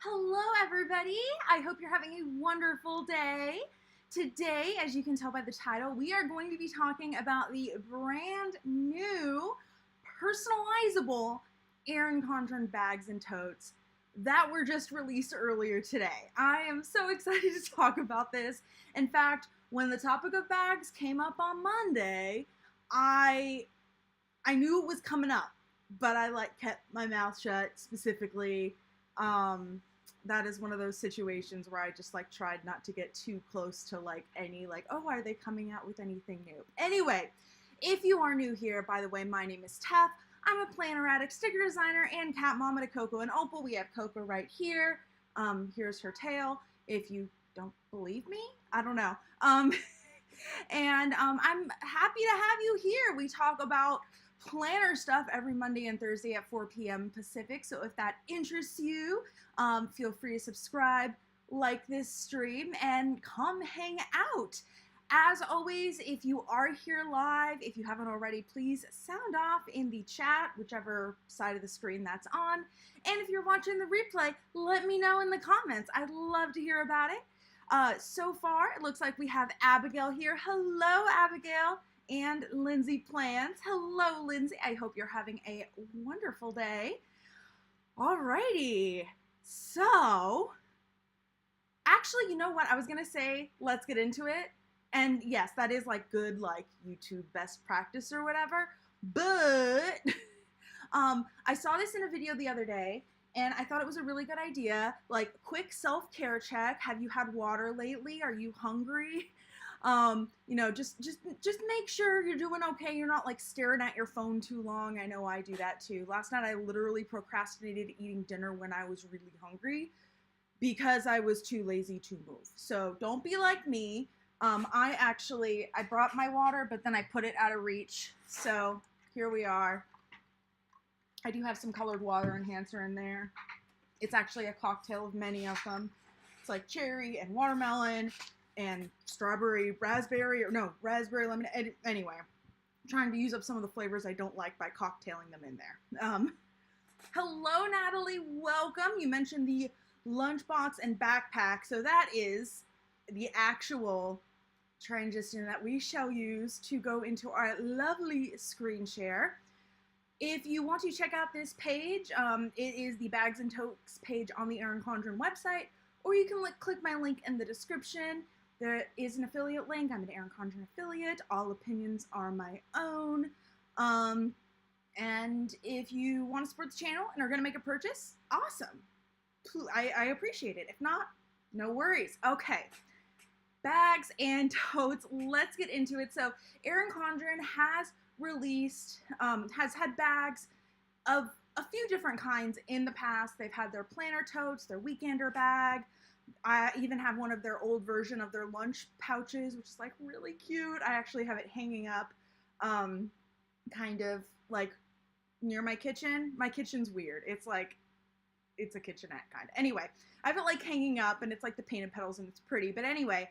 Hello everybody, I hope you're having a wonderful day. Today, as you can tell by the title, we are going to be talking about the brand new personalizable Erin Condren bags and totes that were just released earlier today. I am so excited to talk about this. In fact, when the topic of bags came up on Monday, I knew it was coming up, but I kept my mouth shut specifically. That is one of those situations where I just tried not to get too close to any oh, are they coming out with anything new? Anyway, if you are new here, by the way, my name is Tef. I'm a planner addict, sticker designer, and cat mama to Coco and Opal. We have Coco right here. Here's her tail. If you don't believe me, I don't know. I'm happy to have you here. We talk about planner stuff every Monday and Thursday at 4 p.m. Pacific, so if that interests you, feel free to subscribe, like this stream, and come hang out. As always, if you are here live, if you haven't already, please sound off in the chat, whichever side of the screen that's on, and if you're watching the replay, let me know in the comments. I'd love to hear about it. So far, it looks like we have Abigail here. Hello, Abigail. And Lindsay Plans. Hello, Lindsay. I hope you're having a wonderful day. Alrighty. So, actually, you know what? I was going to say, let's get into it. And yes, that is good, YouTube best practice or whatever. But, I saw this in a video the other day, and I thought it was a really good idea. Quick self-care check. Have you had water lately? Are you hungry? You know, just make sure you're doing okay. You're not staring at your phone too long. I know I do that too. Last night I literally procrastinated eating dinner when I was really hungry because I was too lazy to move. So don't be like me. I brought my water, but then I put it out of reach. So here we are. I do have some colored water enhancer in there. It's actually a cocktail of many of them. It's cherry and watermelon and strawberry, raspberry lemonade. Anyway, I'm trying to use up some of the flavors I don't like by cocktailing them in there. Hello, Natalie. Welcome. You mentioned the lunchbox and backpack. So that is the actual transition that we shall use to go into our lovely screen share. If you want to check out this page, it is the Bags and Totes page on the Erin Condren website, or you can click my link in the description. There is an affiliate link. I'm an Erin Condren affiliate. All opinions are my own. And if you want to support the channel and are going to make a purchase, awesome. I appreciate it. If not, no worries. Okay. Bags and totes. Let's get into it. So Erin Condren has released, has had bags of a few different kinds in the past. They've had their planner totes, their weekender bag. I even have one of their old version of their lunch pouches, which is really cute. I actually have it hanging up kind of near my kitchen. My kitchen's weird. It's it's a kitchenette kind of. Anyway, I have it hanging up, and it's the painted petals, and it's pretty. But anyway,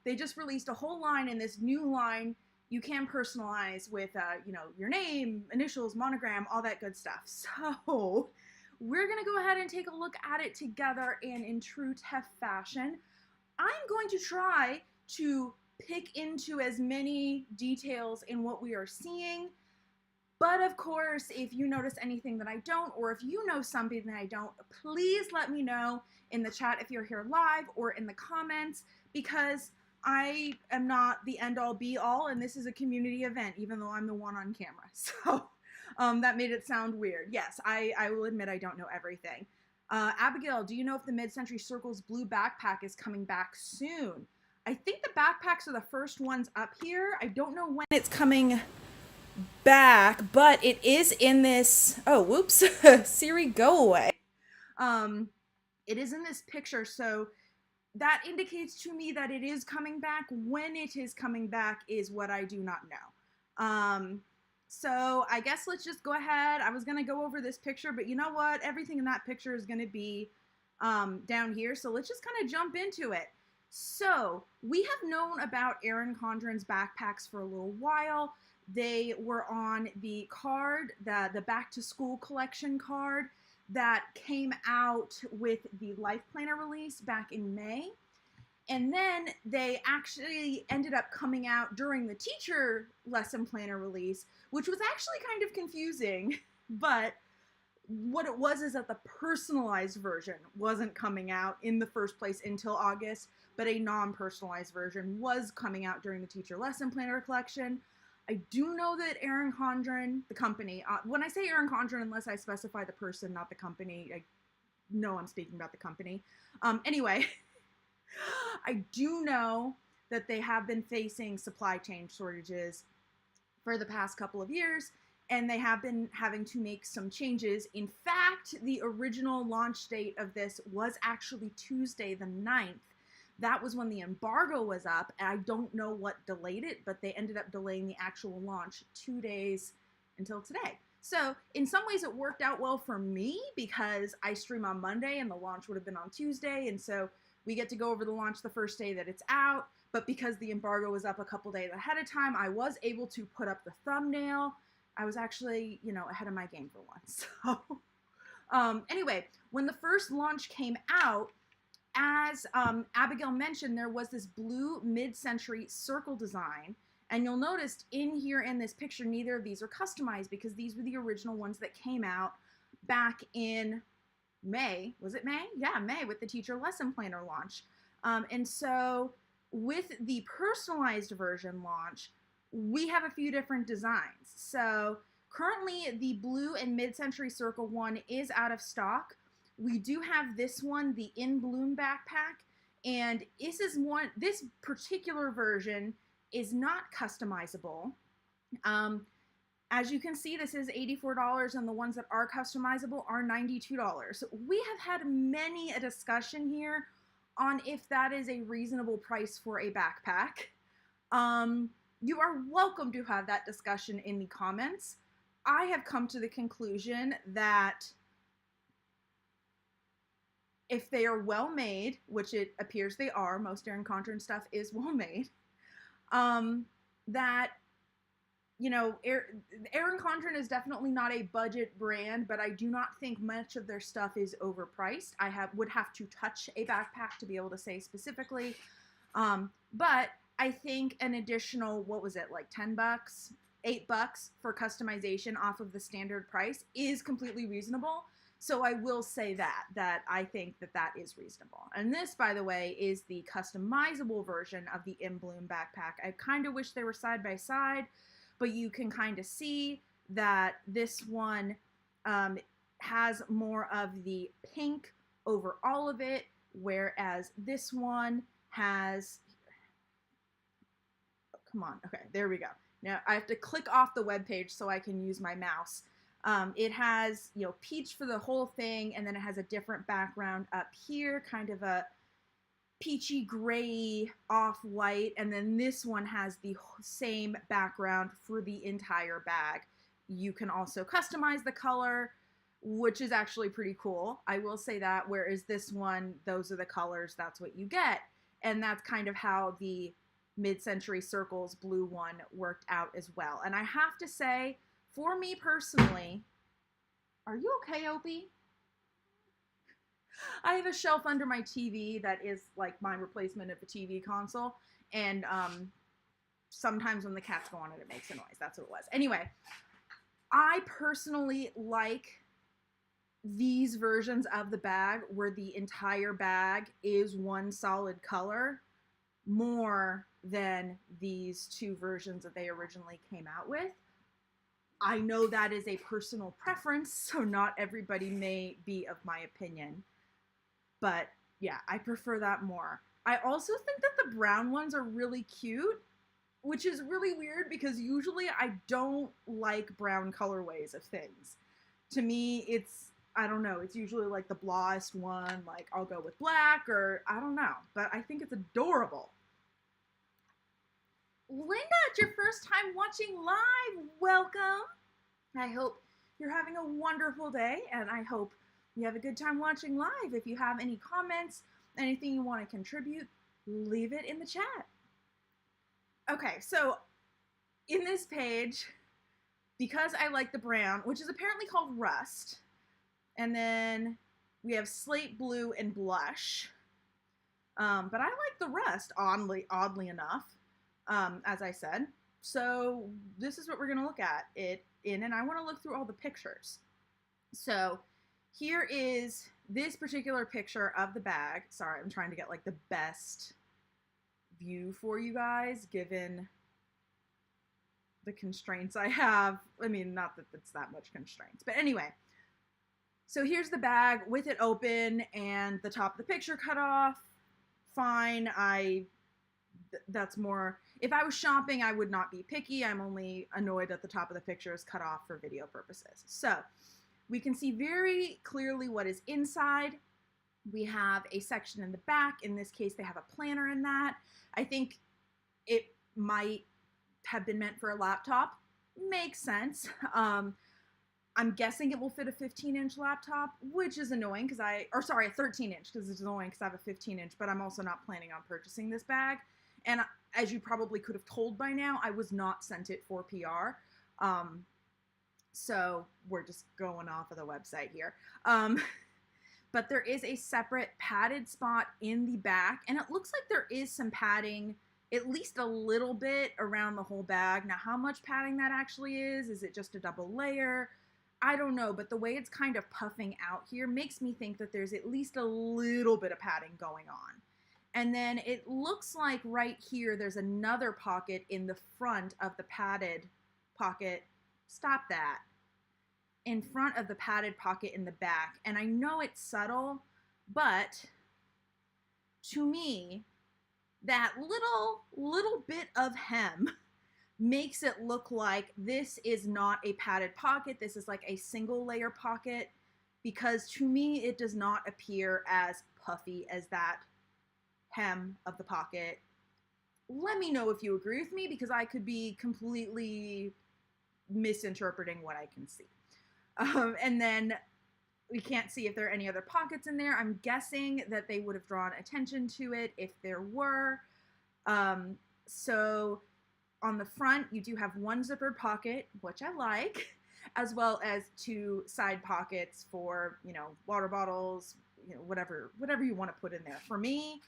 they just released a whole line, in this new line you can personalize with you know, your name, initials, monogram, all that good stuff. So we're going to go ahead and take a look at it together, and in true Tef fashion, I'm going to try to pick into as many details in what we are seeing. But of course, if you notice anything that I don't, or if you know something that I don't, please let me know in the chat if you're here live or in the comments, because I am not the end-all be-all, and this is a community event, even though I'm the one on camera. So that made it sound weird. Yes, I will admit I don't know everything. Abigail, do you know if the Mid-Century Circles blue backpack is coming back soon? I think the backpacks are the first ones up here. I don't know when it's coming back, but it is in this, oh, whoops, Siri, go away. It is in this picture, so that indicates to me that it is coming back. When it is coming back is what I do not know. So I guess let's just go ahead. I was going to go over this picture, but you know what? Everything in that picture is going to be down here. So let's just kind of jump into it. So we have known about Erin Condren's backpacks for a little while. They were on the card, the back to school collection card that came out with the Life Planner release back in May. And then they actually ended up coming out during the teacher lesson planner release, which was actually kind of confusing. But what it was is that the personalized version wasn't coming out in the first place until August, but a non-personalized version was coming out during the teacher lesson planner collection. I do know that Erin Condren, the company, when I say Erin Condren, unless I specify the person, not the company, I know I'm speaking about the company. Anyway, I do know that they have been facing supply chain shortages for the past couple of years, and they have been having to make some changes. In fact, the original launch date of this was actually Tuesday the 9th. That was when the embargo was up, and I don't know what delayed it, but they ended up delaying the actual launch 2 days until today. So in some ways it worked out well for me because I stream on Monday and the launch would have been on Tuesday, and so we get to go over the launch the first day that it's out. But because the embargo was up a couple days ahead of time, I was able to put up the thumbnail. I was actually, you know, ahead of my game for once. So anyway, when the first launch came out, as Abigail mentioned, there was this blue mid-century circle design. And you'll notice in here in this picture, neither of these are customized because these were the original ones that came out back in May. Was it May? Yeah, May, with the teacher lesson planner launch. And so with the personalized version launch, we have a few different designs. So currently the blue and mid-century circle one is out of stock. We do have this one, the In Bloom backpack, and this particular version is not customizable. As you can see, this is $84, and the ones that are customizable are $92. We have had many a discussion here on if that is a reasonable price for a backpack. You are welcome to have that discussion in the comments. I have come to the conclusion that if they are well made, which it appears they are, most Erin Condren stuff is well made, that, you know, Erin Condren is definitely not a budget brand, but I do not think much of their stuff is overpriced. I would have to touch a backpack to be able to say specifically, but I think an additional, what was it, like 10 bucks, $8 for customization off of the standard price is completely reasonable. So I will say that I think that is reasonable. And this, by the way, is the customizable version of the In Bloom backpack. I kind of wish they were side by side, but you can kind of see that this one has more of the pink over all of it, whereas this one has, oh, come on, okay, there we go. Now I have to click off the web page so I can use my mouse. It has, you know, peach for the whole thing, and then it has a different background up here, kind of a peachy gray off-white, and then this one has the same background for the entire bag. You can also customize the color, which is actually pretty cool. I will say that, whereas this one, those are the colors, that's what you get. And that's kind of how the mid-century circles blue one worked out as well. And I have to say, for me personally, are you okay, Opie? I have a shelf under my TV that is like my replacement of a TV console, and sometimes when the cats go on it, it makes a noise. That's what it was. Anyway, I personally like these versions of the bag where the entire bag is one solid color more than these two versions that they originally came out with. I know that is a personal preference, so not everybody may be of my opinion. But yeah, I prefer that more. I also think that the brown ones are really cute, which is really weird because usually I don't like brown colorways of things. To me, it's, I don't know, it's usually like the blawest one, like I'll go with black or I don't know, but I think it's adorable. Linda, it's your first time watching live. Welcome. I hope you're having a wonderful day, and I hope you have a good time watching live. If you have any comments, anything you want to contribute, leave it in the chat. Okay, so in this page, because I like the brown, which is apparently called Rust, And then we have slate blue and blush. But I like the rest, oddly enough, as I said. So this is what we're going to look at it in, and I want to look through all the pictures. So here is this particular picture of the bag. Sorry, I'm trying to get like the best view for you guys, given the constraints I have. I mean, not that it's that much constraints, but anyway. So here's the bag with it open and the top of the picture cut off. Fine, that's more, if I was shopping, I would not be picky. I'm only annoyed that the top of the picture is cut off for video purposes. So we can see very clearly what is inside. We have a section in the back. In this case, they have a planner in that. I think it might have been meant for a laptop. Makes sense. I'm guessing it will fit a 15-inch laptop, which is annoying because a 13-inch, because it's annoying because I have a 15-inch, but I'm also not planning on purchasing this bag. And as you probably could have told by now, I was not sent it for PR. So we're just going off of the website here. But there is a separate padded spot in the back, and it looks like there is some padding, at least a little bit around the whole bag. Now, how much padding that actually is it just a double layer? I don't know, but the way it's kind of puffing out here makes me think that there's at least a little bit of padding going on. And then it looks like right here there's another pocket in the front of the padded pocket. Stop that. In front of the padded pocket in the back. And I know it's subtle, but to me, that little bit of hem makes it look like this is not a padded pocket. This is like a single layer pocket, because to me, it does not appear as puffy as that hem of the pocket. Let me know if you agree with me, because I could be completely misinterpreting what I can see. And then we can't see if there are any other pockets in there. I'm guessing that they would have drawn attention to it if there were. So on the front, you do have one zippered pocket, which I like, as well as two side pockets for, water bottles, whatever you want to put in there. For me,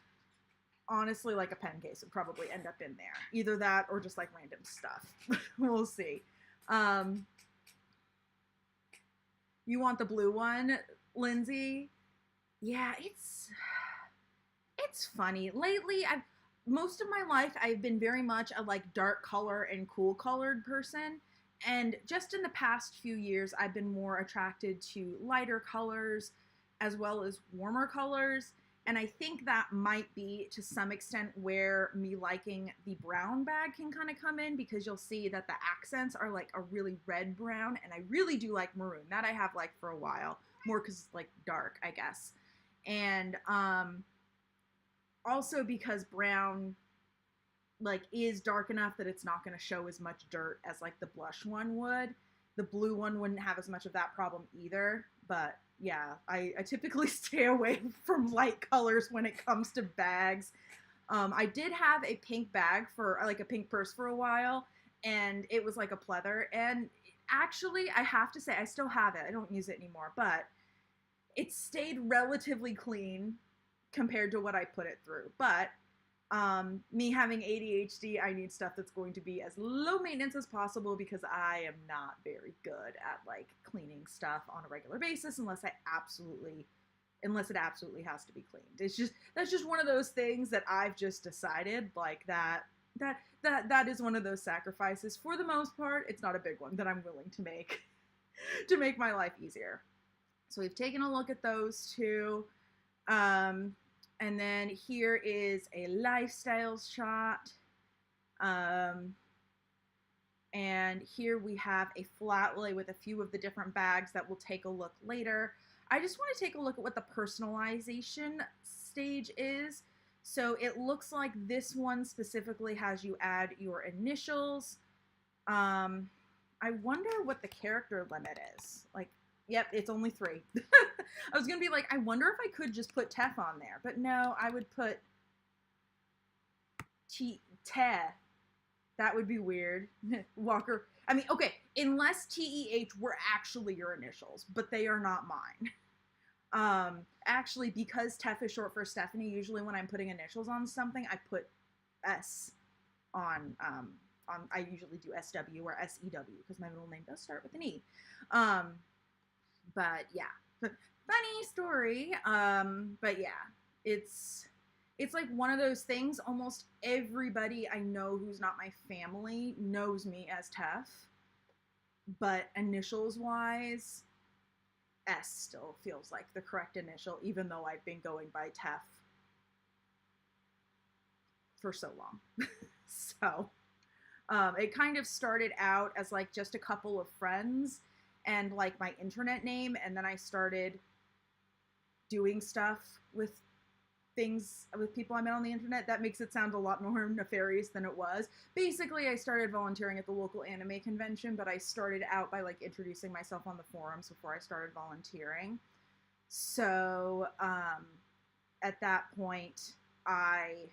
honestly, like a pen case would probably end up in there. Either that or just like random stuff. We'll see. You want the blue one, Lindsay? Yeah, it's funny. Lately, most of my life, I've been very much a like dark color and cool colored person. And just in the past few years, I've been more attracted to lighter colors as well as warmer colors. And I think that might be to some extent where me liking the brown bag can kind of come in, because you'll see that the accents are like a really red brown, and I really do like maroon. That I have like for a while, more because it's like dark, I guess. And also because brown like is dark enough that it's not going to show as much dirt as like the blush one would. The blue one wouldn't have as much of that problem either, but yeah, I typically stay away from light colors when it comes to bags. I did have a pink bag like a pink purse for a while, and it was like a pleather. And actually, I have to say, I still have it. I don't use it anymore, but it stayed relatively clean compared to what I put it through. But me having ADHD, I need stuff that's going to be as low maintenance as possible, because I am not very good at like cleaning stuff on a regular basis unless it absolutely has to be cleaned. That's just one of those things that I've just decided like that is one of those sacrifices. For the most part, it's not a big one that I'm willing to make to make my life easier. So we've taken a look at those two. And then here is a lifestyle shot. And here we have a flat lay with a few of the different bags that we'll take a look later. I just want to take a look at what the personalization stage is. So it looks like this one specifically has you add your initials. I wonder what the character limit is. Like, yep, it's only 3. I was going to be like, I wonder if I could just put Tef on there. But no, I would put That would be weird. Walker. I mean, okay, unless TEH were actually your initials, but they are not mine. Actually, because Tef is short for Stephanie, usually when I'm putting initials on something, I put S on I usually do SW or SEW because my middle name does start with an E. But yeah, funny story. But yeah, it's like one of those things. Almost everybody I know who's not my family knows me as Tef, but initials wise, S still feels like the correct initial, even though I've been going by Tef for so long. So it kind of started out as like just a couple of friends and like my internet name, and then I started doing stuff with things with people I met on the internet. That makes it sound a lot more nefarious than it was. Basically, I started volunteering at the local anime convention, but I started out by like introducing myself on the forums before I started volunteering. So at that point, I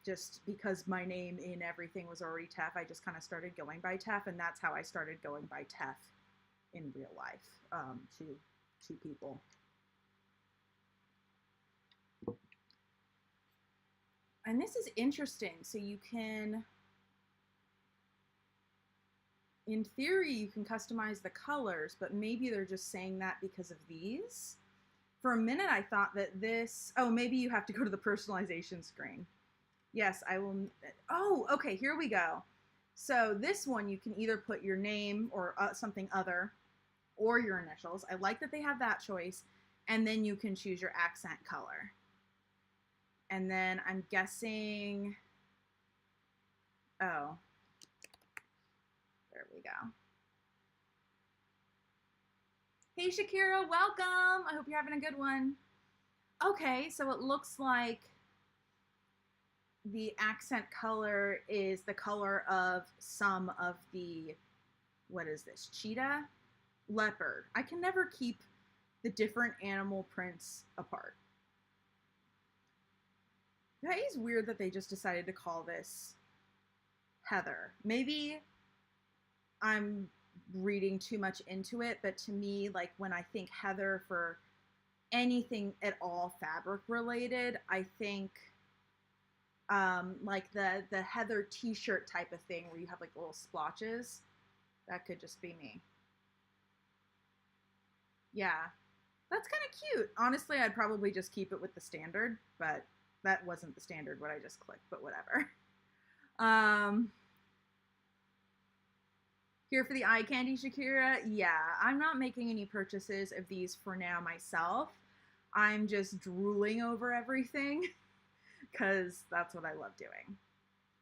just because my name in everything was already Tef, I just kind of started going by Tef, and that's how I started going by Tef in real life to people. And this is interesting. So you can, in theory, you can customize the colors, but maybe they're just saying that because of these. For a minute, I thought that this, oh, maybe you have to go to the personalization screen. Yes, I will. Oh, okay, here we go. So this one, you can either put your name or something other or your initials. I like that they have that choice. And then you can choose your accent color. And then I'm guessing, oh, there we go. Hey, Shakira, welcome. I hope you're having a good one. Okay, so it looks like the accent color is the color of some of the, what is this, cheetah? Leopard. I can never keep the different animal prints apart. That is weird that they just decided to call this Heather. Maybe I'm reading too much into it, but to me, like when I think Heather for anything at all fabric related, I think like the Heather t-shirt type of thing where you have like little splotches. That could just be me. Yeah, that's kind of cute. Honestly, I'd probably just keep it with the standard, but that wasn't the standard what I just clicked, but whatever. Here for the eye candy, Shakira. Yeah, I'm not making any purchases of these for now myself. I'm just drooling over everything because that's what I love doing.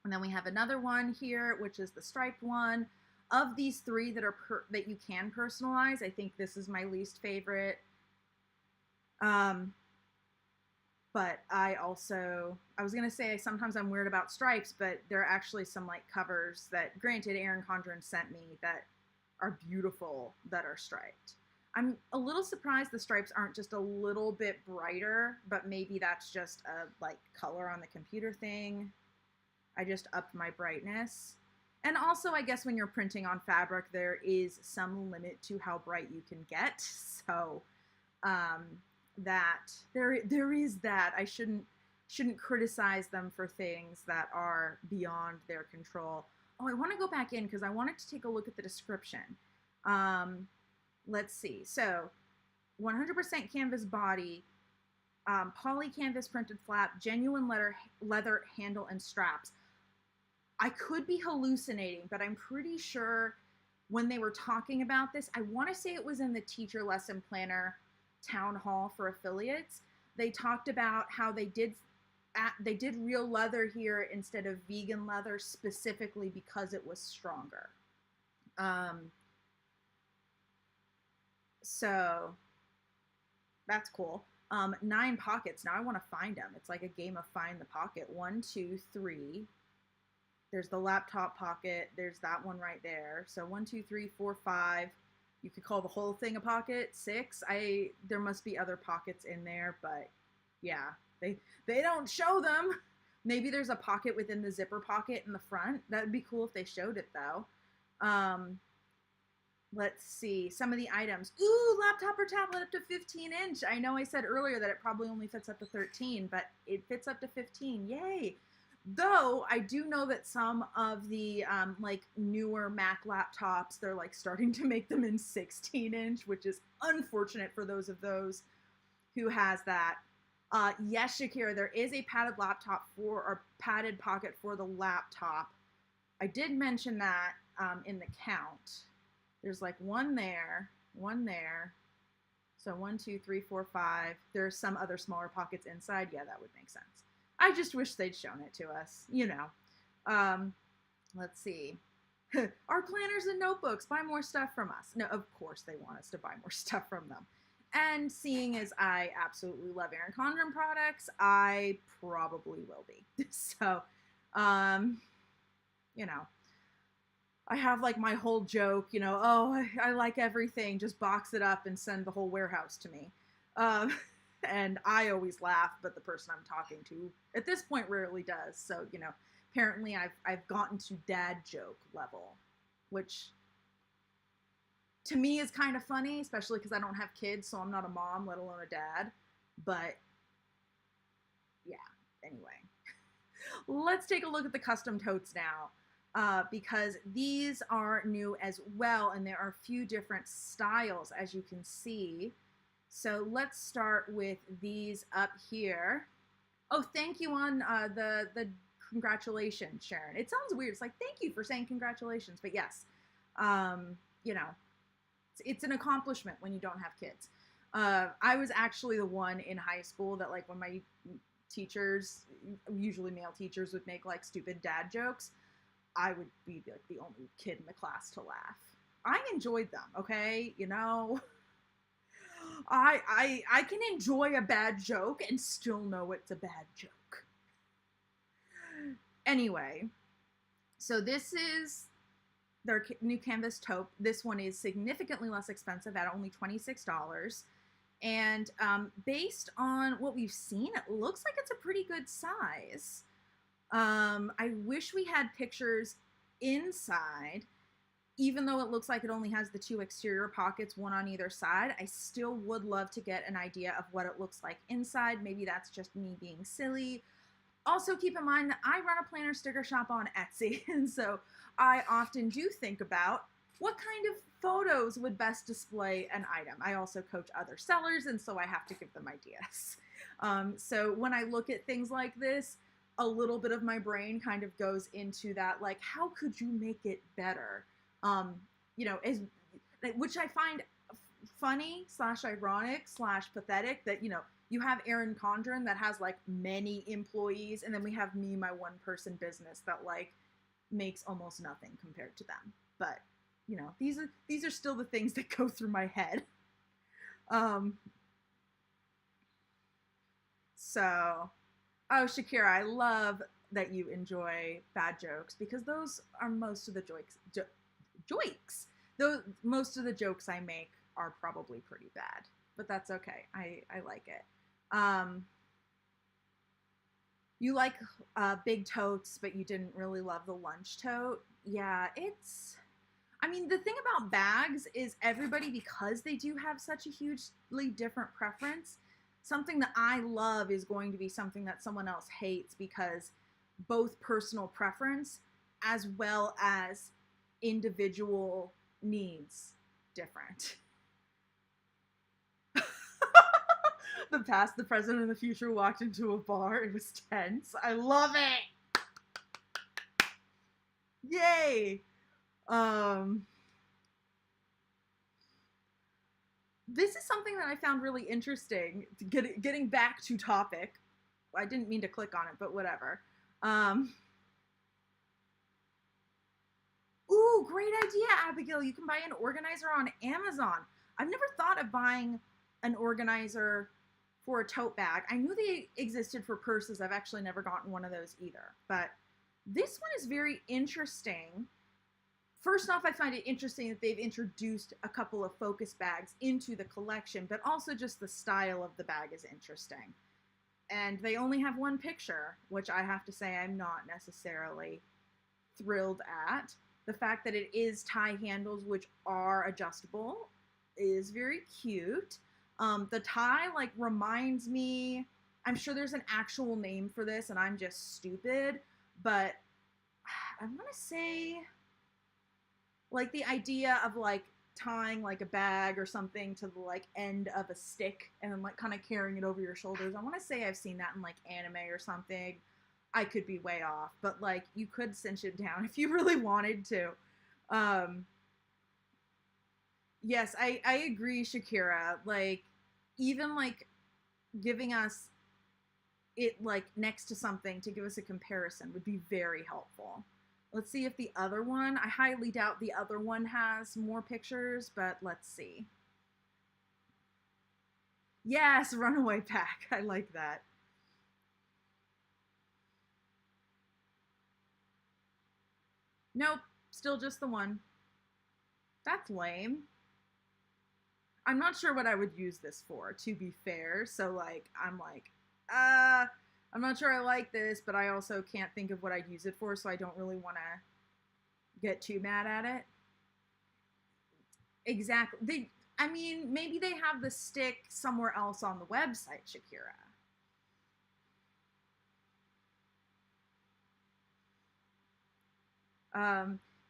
And then we have another one here, which is the striped one. Of these three that are that you can personalize, I think this is my least favorite. But I was going to say sometimes I'm weird about stripes, but there are actually some like covers that, granted, Erin Condren sent me that are beautiful that are striped. I'm a little surprised the stripes aren't just a little bit brighter, but maybe that's just a like color on the computer thing. I just upped my brightness. And also, I guess when you're printing on fabric, there is some limit to how bright you can get. So, that there is that. I shouldn't criticize them for things that are beyond their control. Oh, I want to go back in because I wanted to take a look at the description. Let's see. So, 100% canvas body, poly canvas printed flap, genuine leather handle and straps. I could be hallucinating, but I'm pretty sure when they were talking about this, I want to say it was in the teacher lesson planner town hall for affiliates. They talked about how they did real leather here instead of vegan leather specifically because it was stronger. So that's cool. 9 pockets. Now I want to find them. It's like a game of find the pocket. 1, 2, 3. There's the laptop pocket. There's that one right there. So 1, 2, 3, 4, 5. You could call the whole thing a pocket. 6. There must be other pockets in there, but yeah, they don't show them. Maybe there's a pocket within the zipper pocket in the front. That would be cool if they showed it though. Let's see some of the items. Ooh, laptop or tablet up to 15-inch. I know I said earlier that it probably only fits up to 13, but it fits up to 15. Yay. Though I do know that some of the like newer Mac laptops, they're like starting to make them in 16-inch, which is unfortunate for those who has that. Yes, Shakira, there is a padded laptop or padded pocket for the laptop. I did mention that in the count. There's like one there. So 1, 2, 3, 4, 5. There's some other smaller pockets inside. Yeah, that would make sense. I just wish they'd shown it to us, you know. Let's see. Our planners and notebooks, buy more stuff from us. No, of course they want us to buy more stuff from them. And seeing as I absolutely love Erin Condren products, I probably will be. So, you know, I have like my whole joke, you know, oh, I like everything, just box it up and send the whole warehouse to me. And I always laugh, but the person I'm talking to at this point rarely does. So, you know, apparently I've gotten to dad joke level, which to me is kind of funny, especially because I don't have kids, so I'm not a mom, let alone a dad. But yeah, anyway. Let's take a look at the custom totes now, because these are new as well, and there are a few different styles, as you can see. So let's start with these up here. Oh, thank you on the congratulations, Sharon. It sounds weird. It's like, thank you for saying congratulations. But yes, you know, it's an accomplishment when you don't have kids. I was actually the one in high school that, like, when my teachers, usually male teachers, would make like stupid dad jokes, I would be like the only kid in the class to laugh. I enjoyed them, okay? You know, I can enjoy a bad joke and still know it's a bad joke. Anyway, so this is their new canvas taupe. This one is significantly less expensive at only $26. And based on what we've seen, it looks like it's a pretty good size. I wish we had pictures inside. Even though it looks like it only has the 2 exterior pockets, one on either side, I still would love to get an idea of what it looks like inside. Maybe that's just me being silly. Also, keep in mind that I run a planner sticker shop on Etsy, and so I often do think about what kind of photos would best display an item. I also coach other sellers, and so I have to give them ideas. So when I look at things like this, a little bit of my brain kind of goes into that, like, how could you make it better? You know, which I find funny / ironic / pathetic that, you know, you have Erin Condren that has like many employees, and then we have me, my one person business that like makes almost nothing compared to them. But, you know, these are still the things that go through my head. So, oh, Shakira, I love that you enjoy bad jokes, because those are most of the jokes. Most of the jokes I make are probably pretty bad, but that's okay. I like it. You like big totes, but you didn't really love the lunch tote. Yeah, I mean, the thing about bags is everybody, because they do have such a hugely different preference, something that I love is going to be something that someone else hates, because both personal preference as well as individual needs different. The past, the present, and the future walked into a bar. It was tense. I love it. Yay. This is something that I found really interesting. Getting back to topic. I didn't mean to click on it, but whatever. Ooh, great idea, Abigail. You can buy an organizer on Amazon. I've never thought of buying an organizer for a tote bag. I knew they existed for purses. I've actually never gotten one of those either. But this one is very interesting. First off, I find it interesting that they've introduced a couple of focus bags into the collection, but also just the style of the bag is interesting. and they only have one picture, which I have to say I'm not necessarily thrilled at. The fact that it is tie handles, which are adjustable, is very cute. The tie, like, reminds me, I'm sure there's an actual name for this, and I'm just stupid, but I want to say, like, the idea of, like, tying, like, a bag or something to the, like, end of a stick and then, like, kind of carrying it over your shoulders. I want to say I've seen that in, like, anime or something. I could be way off, but, like, you could cinch it down if you really wanted to. Yes, I agree, Shakira. Like, even, like, giving us it, like, next to something to give us a comparison would be very helpful. Let's see if the other one, I highly doubt the other one has more pictures, but let's see. Yes, runaway pack. I like that. Nope, still just the one. That's lame. I'm not sure what I would use this for, to be fair. So, like, I'm not sure I like this, but I also can't think of what I'd use it for, so I don't really want to get too mad at it. Exactly. I mean, maybe they have the stick somewhere else on the website, Shakira.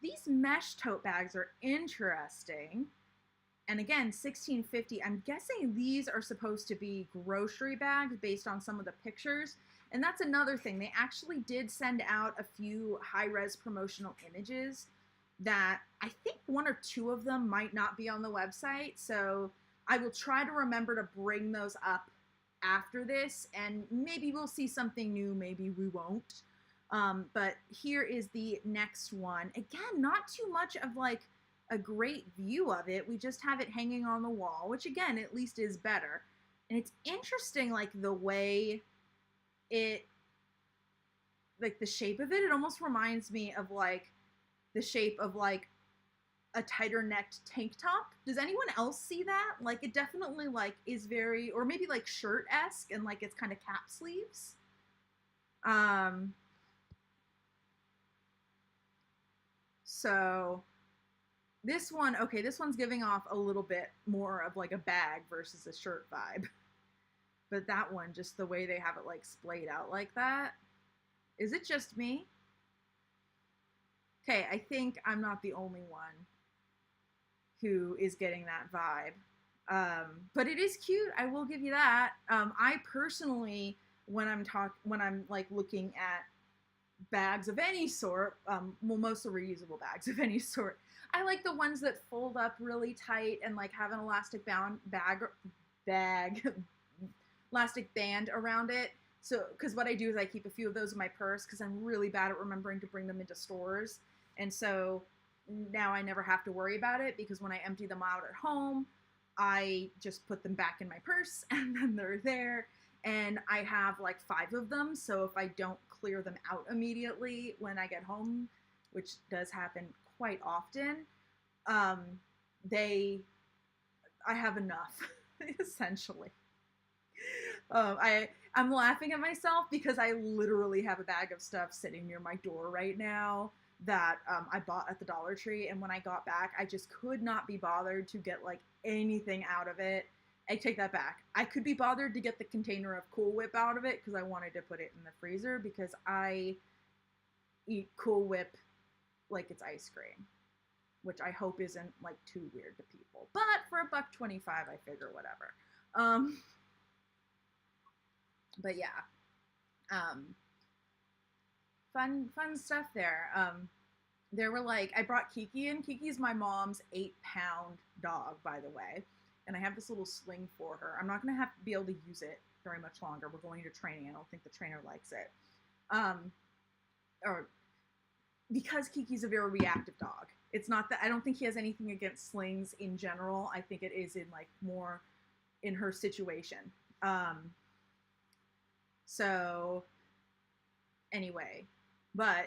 These mesh tote bags are interesting. And again, $16.50. I'm guessing these are supposed to be grocery bags based on some of the pictures. And that's another thing. They actually did send out a few high-res promotional images that I think one or two of them might not be on the website. So I will try to remember to bring those up after this, and maybe we'll see something new, maybe we won't. But here is the next one. Again, not too much of, like, a great view of it. We just have it hanging on the wall, which, again, at least is better. And it's interesting, like, the way it, like, the shape of it, it almost reminds me of, like, the shape of, like, a tighter necked tank top. Does anyone else see that? Like, it definitely, like, is very, or maybe, like, shirt-esque, and, like, it's kind of cap sleeves. So this one, okay, this one's giving off a little bit more of, like, a bag versus a shirt vibe. But that one, just the way they have it, like, splayed out like that. Is it just me? Okay, I think I'm not the only one who is getting that vibe. But it is cute, I will give you that. I personally, when I'm like looking at bags of any sort, well, mostly reusable bags of any sort, I like the ones that fold up really tight and, like, have an elastic elastic band around it. So, because what I do is I keep a few of those in my purse because I'm really bad at remembering to bring them into stores. And so now I never have to worry about it, because when I empty them out at home, I just put them back in my purse and then they're there. And I have, like, 5 of them, so if I don't clear them out immediately when I get home, which does happen quite often, I have enough, essentially. I'm laughing at myself because I literally have a bag of stuff sitting near my door right now that I bought at the Dollar Tree, and when I got back, I just could not be bothered to get, like, anything out of it. I take that back. I could be bothered to get the container of Cool Whip out of it because I wanted to put it in the freezer, because I eat Cool Whip like it's ice cream, which I hope isn't, like, too weird to people. But for $1.25, I figure whatever. But yeah, fun stuff there. There were, like, I brought Kiki in. Kiki's my mom's 8-pound dog, by the way. And I have this little sling for her. I'm not going to have to be able to use it very much longer. We're going to training. I don't think the trainer likes it. Or because Kiki's a very reactive dog. It's not that, I don't think he has anything against slings in general. I think it is in, like, more in her situation. So anyway, but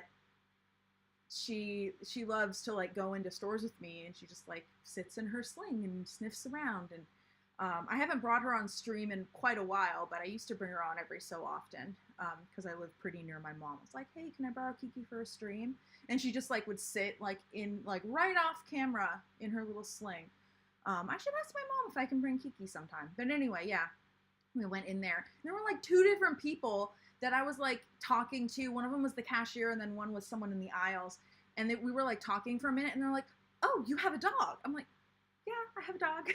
she loves to, like, go into stores with me, and she just, like, sits in her sling and sniffs around, and I haven't brought her on stream in quite a while, but I used to bring her on every so often because I live pretty near my mom. It's like, hey, can I borrow Kiki for a stream? And she just like would sit like in like right off camera in her little sling. I should ask my mom if I can bring Kiki sometime. But anyway, yeah, we went in there. There were like 2 different people that I was like talking to. One of them was the cashier, and then one was someone in the aisles. And we were like talking for a minute, and they're like, "Oh, you have a dog?" I'm like, "Yeah, I have a dog."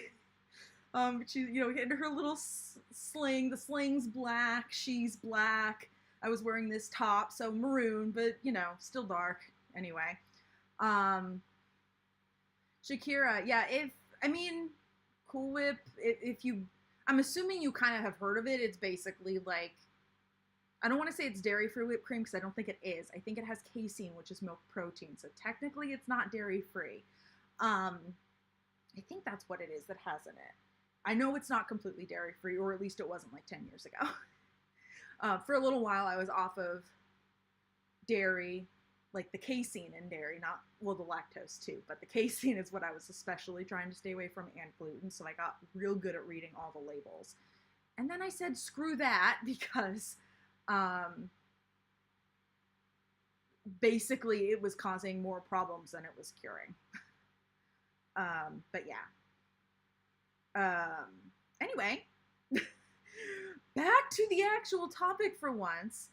She, you know, in her little sling. The sling's black. She's black. I was wearing this top, so maroon, but you know, still dark. Anyway, Shakira, yeah. Cool Whip. If you, I'm assuming you kind of have heard of it. It's basically like, I don't want to say it's dairy-free whipped cream because I don't think it is. I think it has casein, which is milk protein. So technically it's not dairy-free. I think that's what it is that has in it. I know it's not completely dairy-free, or at least it wasn't like 10 years ago. For a little while I was off of dairy, like the casein in dairy, not, well, the lactose too, but the casein is what I was especially trying to stay away from, and gluten. So I got real good at reading all the labels. And then I said, screw that, because basically it was causing more problems than it was curing. But yeah. Anyway, back to the actual topic for once.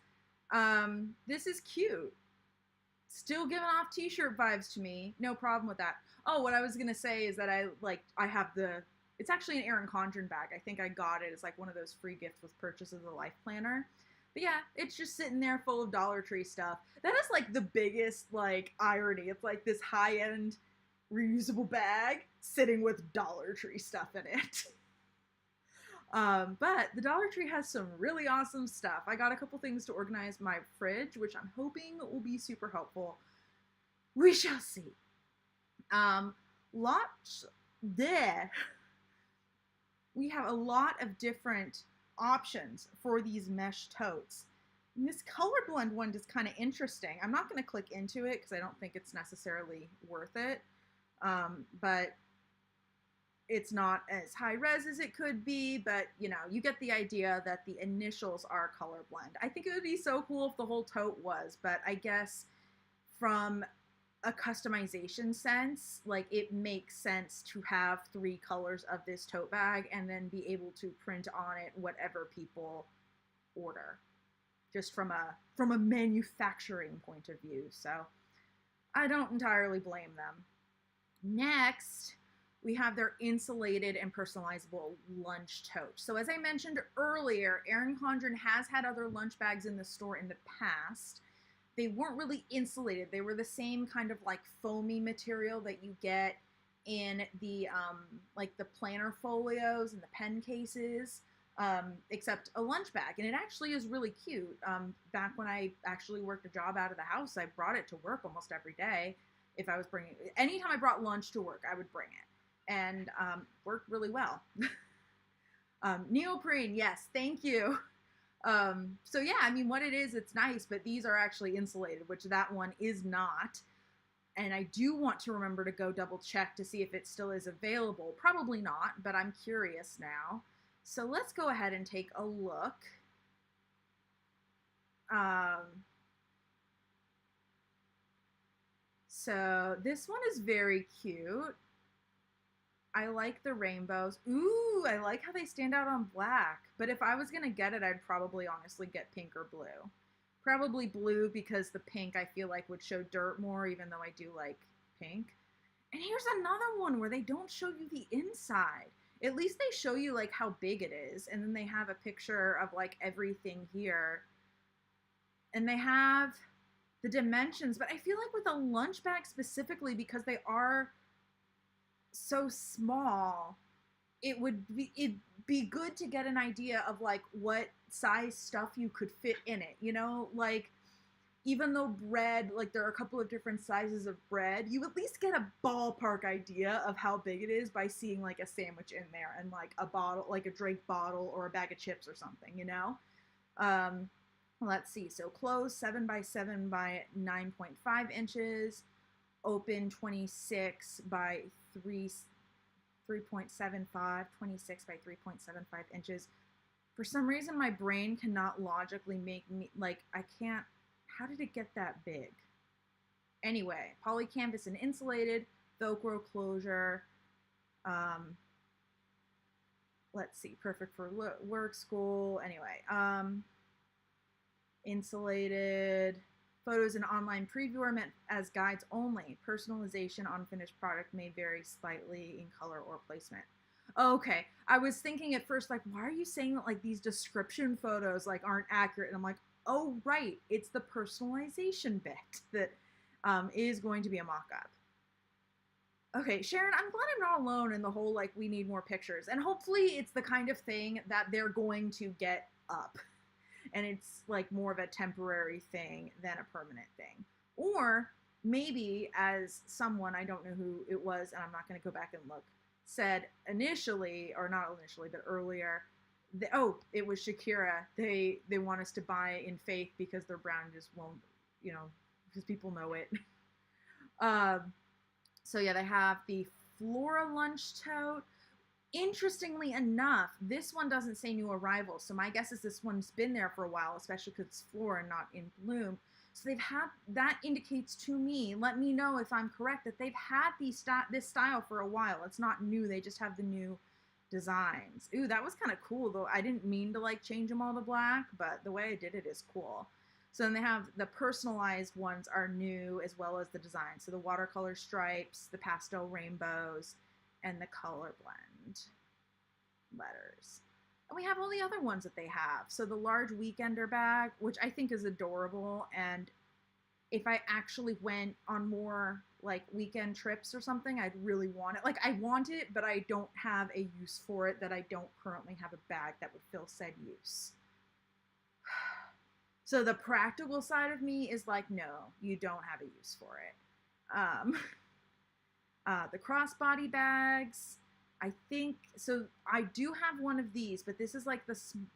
This is cute. Still giving off t-shirt vibes to me. No problem with that. Oh, what I was going to say is that I have it's actually an Erin Condren bag. I think I got it as like one of those free gifts with purchase of the life planner. But yeah, it's just sitting there full of Dollar Tree stuff. That is like the biggest like irony. It's like this high-end reusable bag sitting with Dollar Tree stuff in it. But the Dollar Tree has some really awesome stuff. I got a couple things to organize my fridge, which I'm hoping will be super helpful. We shall see. We have a lot of different options for these mesh totes. And this colorblind one is kind of interesting. I'm not going to click into it because I don't think it's necessarily worth it. But it's not as high res as it could be, but you know, you get the idea that the initials are colorblind. I think it would be so cool if the whole tote was, but I guess from a customization sense, like it makes sense to have 3 colors of this tote bag and then be able to print on it whatever people order, just from a manufacturing point of view. So I don't entirely blame them. Next, we have their insulated and personalizable lunch tote. So as I mentioned earlier, Erin Condren has had other lunch bags in the store in the past. They weren't really insulated. They were the same kind of like foamy material that you get in the like the planner folios and the pen cases, except a lunch bag. And it actually is really cute. Back when I actually worked a job out of the house, I brought it to work almost every day. If I was bringing, anytime I brought lunch to work, I would bring it, and worked really well. Neoprene, yes, thank you. So yeah, I mean, what it is, it's nice, but these are actually insulated, which that one is not. And I do want to remember to go double check to see if it still is available. Probably not, but I'm curious now. So let's go ahead and take a look. So this one is very cute. I like the rainbows. Ooh, I like how they stand out on black. But if I was going to get it, I'd probably honestly get pink or blue. Probably blue because the pink I feel like would show dirt more, even though I do like pink. And here's another one where they don't show you the inside. At least they show you like how big it is. And then they have a picture of like everything here. And they have the dimensions. But I feel like with a lunch bag specifically, because they are so small, it'd be good to get an idea of like what size stuff you could fit in it, you know, like even though bread, like there are a couple of different sizes of bread, you at least get a ballpark idea of how big it is by seeing like a sandwich in there and like a bottle, like a drink bottle or a bag of chips or something, you know. Let's see, so closed 7 by 7 by 9.5 inches, open 26 by 3.75, 26 by 3.75 inches. For some reason, my brain cannot logically make me, like, I can't, how did it get that big? Anyway, poly canvas and insulated, Velcro closure, let's see, perfect for work, school, anyway, insulated, photos and online preview are meant as guides only. Personalization on finished product may vary slightly in color or placement. Okay, I was thinking at first, like, why are you saying that, like, these description photos, like, aren't accurate? And I'm like, oh, right, it's the personalization bit that is going to be a mock-up. Okay, Sharon, I'm glad I'm not alone in the whole, like, we need more pictures. And hopefully it's the kind of thing that they're going to get up. And it's, like, more of a temporary thing than a permanent thing. Or maybe, as someone, I don't know who it was, and I'm not going to go back and look, said initially, or not initially, but earlier, it was Shakira. They want us to buy in faith because their brand just won't, you know, because people know it. So yeah, they have the Flora Lunch Tote. Interestingly enough, this one doesn't say new arrival, so my guess is this one's been there for a while, especially because it's Flora and not in bloom. So they've had, that indicates to me, let me know if I'm correct, that they've had this style for a while. It's not new, they just have the new designs. Ooh, that was kind of cool, though. I didn't mean to, like, change them all to black, but the way I did it is cool. So then they have the personalized ones are new, as well as the design. So the watercolor stripes, the pastel rainbows, and the color blend letters. And we have all the other ones that they have. So the large weekender bag, which I think is adorable. And if I actually went on more, like, weekend trips or something, I'd really want it. Like, I want it, but I don't have a use for it, that I don't currently have a bag that would fill said use. So the practical side of me is like, no, you don't have a use for it. The crossbody bags, I think, so I do have one of these, but this is like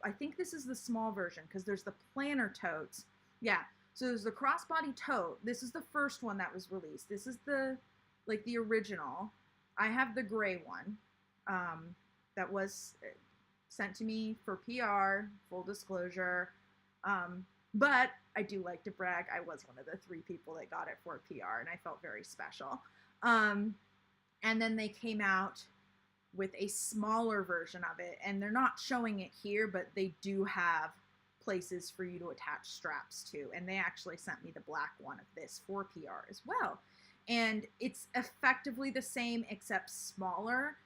I think this is the small version, because there's the planner totes. Yeah, so there's the crossbody tote. This is the first one that was released. This is the, like, the original. I have the gray one that was sent to me for PR, full disclosure. But I do like to brag, I was one of the 3 people that got it for PR, and I felt very special. And then they came out with a smaller version of it, and they're not showing it here, but they do have places for you to attach straps to, and they actually sent me the black one of this for PR as well. And it's effectively the same, except smaller,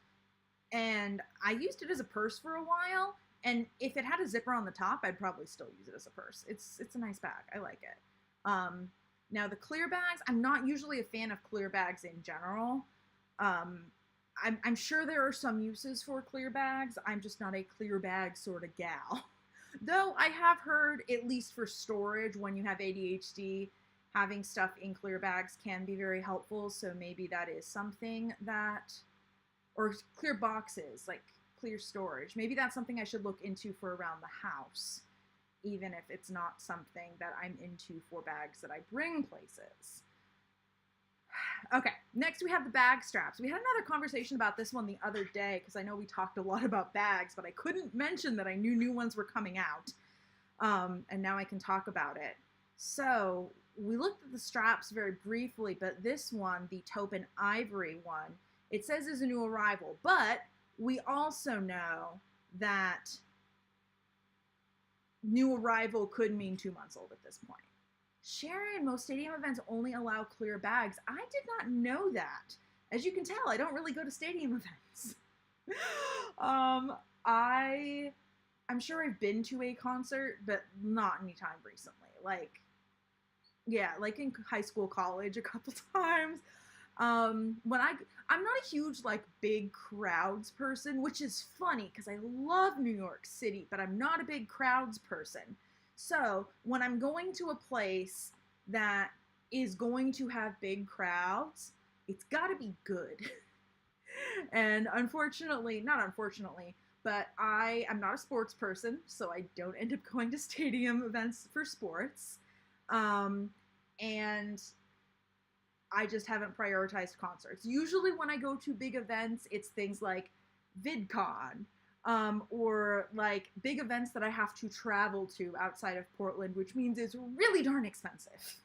and I used it as a purse for a while, and if it had a zipper on the top, I'd probably still use it as a purse. It's a nice bag. I like it. Now the clear bags, I'm not usually a fan of clear bags in general. I'm sure there are some uses for clear bags. I'm just not a clear bag sort of gal. Though I have heard, at least for storage, when you have ADHD, having stuff in clear bags can be very helpful. So maybe that is something that, or clear boxes, like clear storage. Maybe that's something I should look into for around the house, even if it's not something that I'm into for bags that I bring places. Okay, next we have the bag straps. We had another conversation about this one the other day, because I know we talked a lot about bags, but I couldn't mention that I knew new ones were coming out. And now I can talk about it. So we looked at the straps very briefly, but this one, the taupe and ivory one, it says is a new arrival, but we also know that new arrival could mean 2 months old at this point. Sharon, most stadium events only allow clear bags. I did not know that. As you can tell, I don't really go to stadium events. I'm sure I've been to a concert, but not anytime recently. Like, yeah, like in high school, college a couple times. I'm not a huge, like, big crowds person, which is funny because I love New York City, but I'm not a big crowds person. So when I'm going to a place that is going to have big crowds, it's got to be good. And unfortunately, not unfortunately, but I am not a sports person, so I don't end up going to stadium events for sports. And I just haven't prioritized concerts. Usually when I go to big events, it's things like VidCon, or like big events that I have to travel to outside of Portland, which means it's really darn expensive.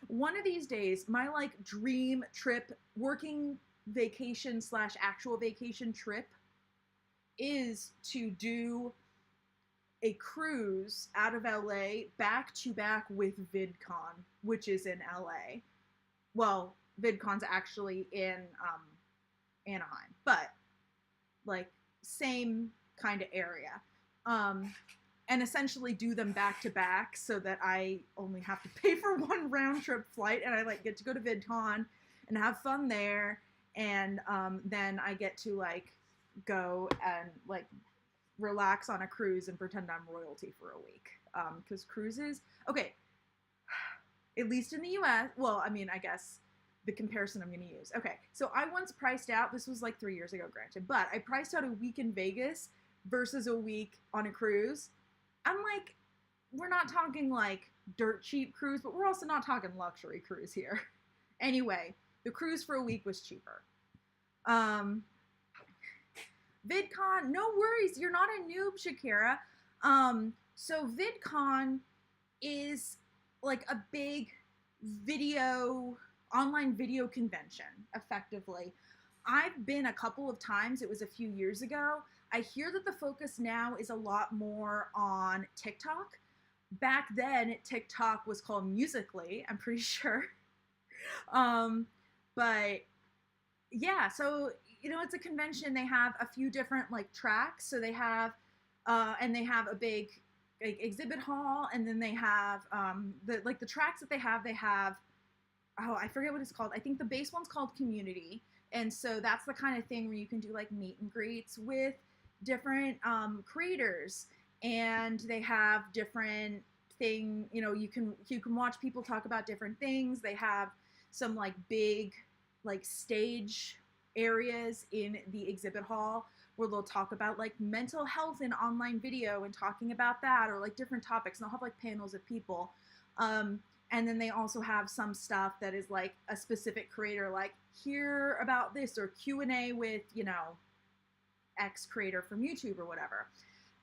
One of these days, my like dream trip, working vacation / actual vacation trip, is to do a cruise out of LA back to back with VidCon, which is in LA. Well, VidCon's actually in Anaheim, but like same kind of area. And essentially do them back to back so that I only have to pay for one round trip flight, and I like get to go to VidCon and have fun there, and then I get to like go and like relax on a cruise and pretend I'm royalty for a week. Because cruises, okay, at least in the US, well, I mean, I guess the comparison I'm going to use. Okay, so I once priced out, this was like 3 years ago, granted, but I priced out a week in Vegas versus a week on a cruise. I'm like, we're not talking like dirt cheap cruise, but we're also not talking luxury cruise here. Anyway, the cruise for a week was cheaper. VidCon, no worries, you're not a noob, Shakira. So VidCon is like a big online video convention, effectively. I've been a couple of times, it was a few years ago. I hear that the focus now is a lot more on TikTok. Back then, TikTok was called Musical.ly, I'm pretty sure. But yeah, so, you know, it's a convention. They have a few different like tracks. So they have, and they have a big like exhibit hall, and then they have the tracks that they have, oh, I forget what it's called. I think the base one's called Community. And so that's the kind of thing where you can do like meet and greets with different creators, and they have different thing, you know, you can watch people talk about different things. They have some like big like stage areas in the exhibit hall where they'll talk about like mental health in online video and talking about that, or like different topics, and they'll have like panels of people. And then they also have some stuff that is like a specific creator, like hear about this, or Q&A with, you know, X creator from YouTube or whatever.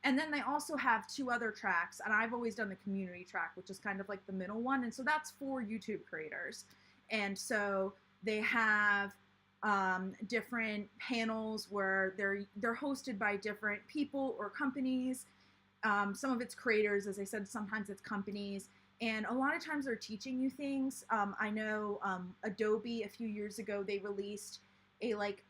And then they also have 2 other tracks, and I've always done the community track, which is kind of like the middle one. And so that's for YouTube creators. And so they have different panels where they're hosted by different people or companies. Some of it's creators, as I said, sometimes it's companies. And a lot of times they're teaching you things. I know Adobe, a few years ago, they released a like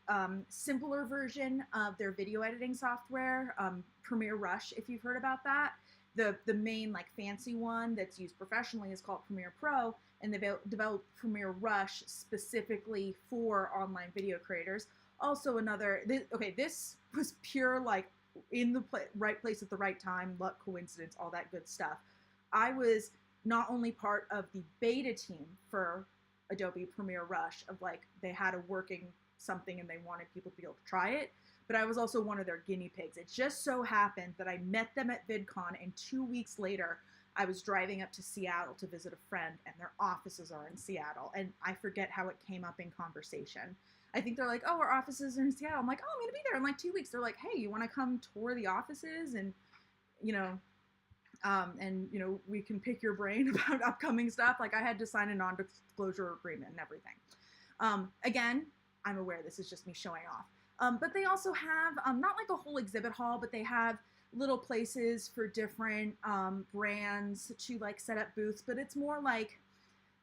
simpler version of their video editing software, Premiere Rush, if you've heard about that. The main like fancy one that's used professionally is called Premiere Pro, and they've developed Premiere Rush specifically for online video creators. Also this was pure like in the right place at the right time, luck, coincidence, all that good stuff. I was not only part of the beta team for Adobe Premiere Rush, of like they had a working something and they wanted people to be able to try it, but I was also one of their guinea pigs. It just so happened that I met them at VidCon, and 2 weeks later I was driving up to Seattle to visit a friend, and their offices are in Seattle, and I forget how it came up in conversation. I think they're like, oh, our offices are in Seattle. I'm like, oh, I'm gonna be there in like 2 weeks. They're like, hey, you want to come tour the offices, and you know, we can pick your brain about upcoming stuff. Like I had to sign a non-disclosure agreement and everything. Again, I'm aware this is just me showing off. But they also have, not like a whole exhibit hall, but they have little places for different brands to like set up booths, but it's more like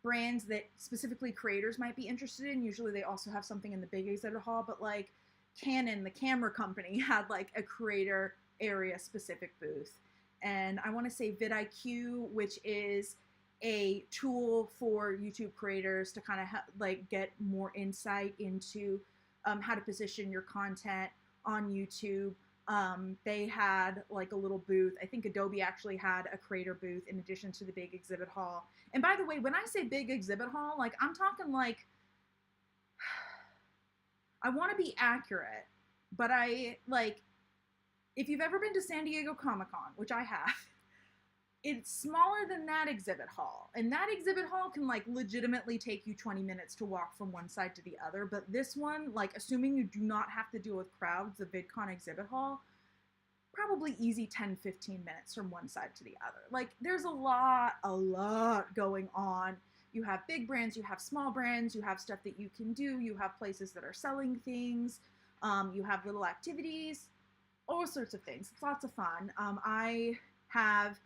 brands that specifically creators might be interested in. Usually they also have something in the big exhibit hall, but like Canon, the camera company, had like a creator area specific booth. And I want to say vidIQ, which is a tool for YouTube creators to kind of like get more insight into how to position your content on YouTube. They had like a little booth. I think Adobe actually had a creator booth in addition to the big exhibit hall. And by the way, when I say big exhibit hall, like I'm talking like, I want to be accurate, but if you've ever been to San Diego Comic-Con, which I have, it's smaller than that exhibit hall. And that exhibit hall can like legitimately take you 20 minutes to walk from one side to the other. But this one, like assuming you do not have to deal with crowds, the VidCon exhibit hall, probably easy 10-15 minutes from one side to the other. Like there's a lot going on. You have big brands, you have small brands, you have stuff that you can do, you have places that are selling things, you have little activities, all sorts of things. It's lots of fun. I have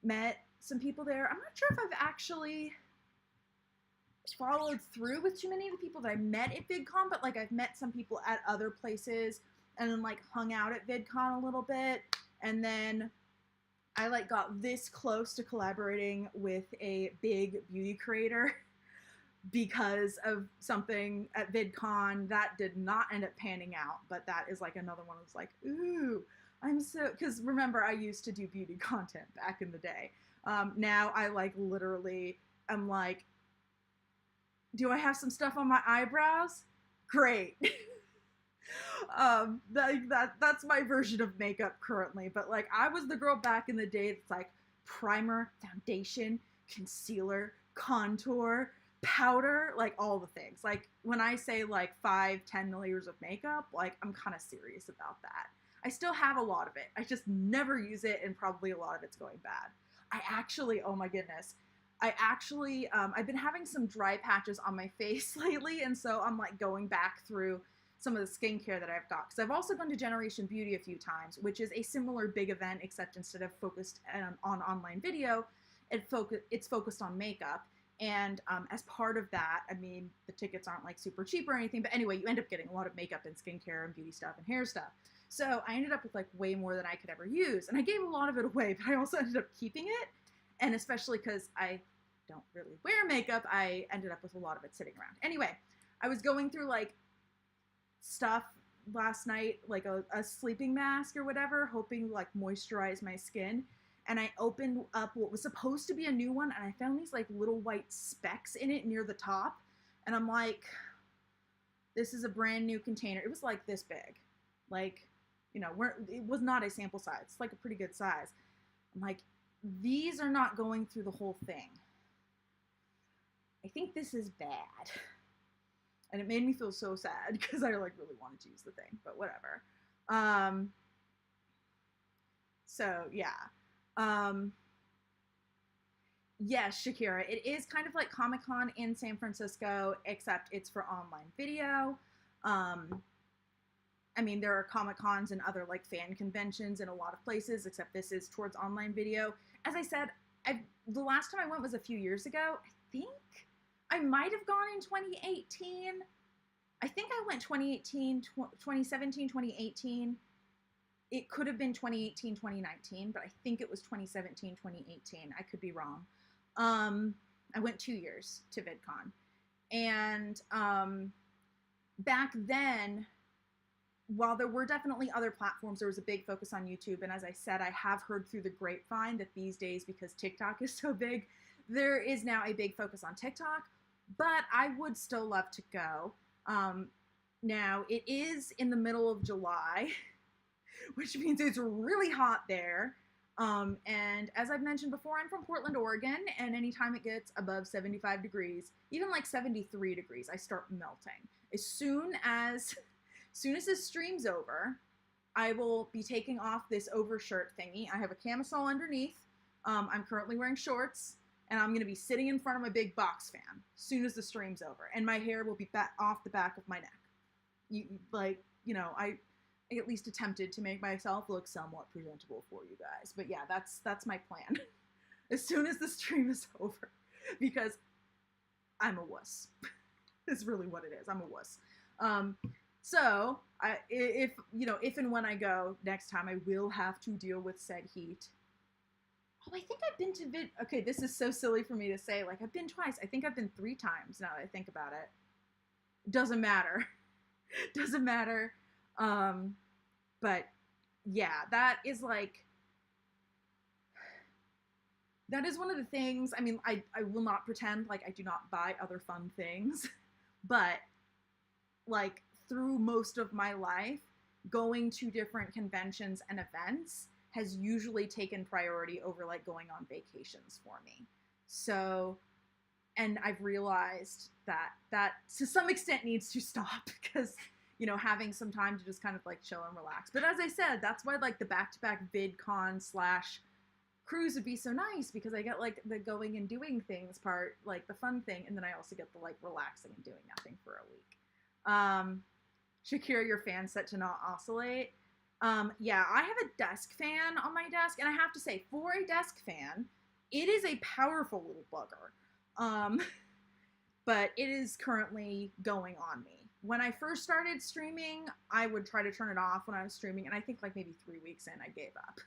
met some people there. I'm not sure if I've actually followed through with too many of the people that I met at VidCon, but like I've met some people at other places and then like hung out at VidCon a little bit. And then I like got this close to collaborating with a big beauty creator because of something at VidCon that did not end up panning out. But that is like another one that's like, ooh, I'm so, because remember I used to do beauty content back in the day. Now I like literally, I'm like, do I have some stuff on my eyebrows? Great. That's my version of makeup currently, but like I was the girl back in the day that's like primer, foundation, concealer, contour, powder, like all the things. Like when I say like 5-10 layers of makeup, like I'm kind of serious about that. I still have a lot of it. I just never use it, and probably a lot of it's going bad. I actually, oh my goodness, I've been having some dry patches on my face lately, and so I'm like going back through some of the skincare that I've got. Because I've also gone to Generation Beauty a few times, which is a similar big event, except instead of focused on online video, it's focused on makeup. And as part of that, I mean, the tickets aren't like super cheap or anything, but anyway, you end up getting a lot of makeup and skincare and beauty stuff and hair stuff. So I ended up with like way more than I could ever use. And I gave a lot of it away, but I also ended up keeping it. And especially because I don't really wear makeup, I ended up with a lot of it sitting around. Anyway, I was going through like stuff last night, like a sleeping mask or whatever, hoping to like moisturize my skin. And I opened up what was supposed to be a new one, and I found these like little white specks in it near the top. And I'm like, this is a brand new container. It was like this big. Like, you know, it was not a sample size. It's like a pretty good size. I'm like, these are not going through the whole thing. I think this is bad. And it made me feel so sad because I like really wanted to use the thing, but whatever. So yeah. Yes, Shakira, it is kind of like Comic-Con in San Francisco, except it's for online video. I mean, there are Comic-Cons and other like fan conventions in a lot of places, except this is towards online video. As I said, the last time I went was a few years ago. I think I might have gone in 2018. I think I went 2018, 2017, 2018. It could have been 2018, 2019, but I think it was 2017, 2018. I could be wrong. I went 2 years to VidCon. And back then, while there were definitely other platforms, there was a big focus on YouTube. And as I said, I have heard through the grapevine that these days, because TikTok is so big, there is now a big focus on TikTok. But I would still love to go. Now, it is in the middle of July, which means it's really hot there. And as I've mentioned before, I'm from Portland, Oregon, and anytime it gets above 75 degrees, even like 73 degrees, I start melting. As soon as this stream's over, I will be taking off this overshirt thingy. I have a camisole underneath. I'm currently wearing shorts, and I'm going to be sitting in front of my big box fan as soon as the stream's over, and my hair will be off the back of my neck. I at least attempted to make myself look somewhat presentable for you guys. But yeah, that's my plan. As soon as the stream is over, because I'm a wuss. Is really what it is. I'm a wuss. So if and when I go next time, I will have to deal with said heat. Oh, I think I've been to okay, this is so silly for me to say. Like, I've been twice. I think I've been 3 times now that I think about it. Doesn't matter. Doesn't matter. But yeah, that is one of the things. I mean, I will not pretend like I do not buy other fun things, but like through most of my life, going to different conventions and events has usually taken priority over like going on vacations for me. So, and I've realized that to some extent needs to stop because, you know, having some time to just kind of like chill and relax. But as I said, that's why like the back-to-back VidCon/cruise would be so nice, because I get like the going and doing things part, like the fun thing, and then I also get the like relaxing and doing nothing for a week. Shakira, your fan set to not oscillate. Yeah, I have a desk fan on my desk, and I have to say, for a desk fan, it is a powerful little bugger. But it is currently going on me. When I first started streaming, I would try to turn it off when I was streaming, and I think like maybe 3 weeks in, I gave up.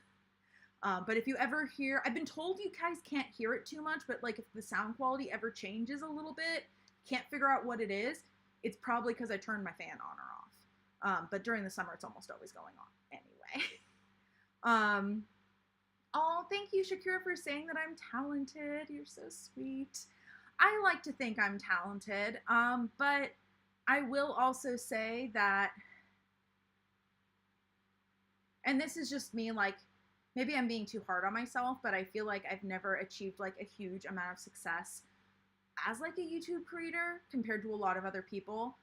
But if you ever hear, I've been told you guys can't hear it too much, but like if the sound quality ever changes a little bit, can't figure out what it is, it's probably because I turned my fan on or off. But during the summer, it's almost always going on anyway. Oh, thank you, Shakira, for saying that I'm talented. You're so sweet. I like to think I'm talented, but I will also say that, and this is just me, like, maybe I'm being too hard on myself, but I feel like I've never achieved like a huge amount of success as like a YouTube creator compared to a lot of other people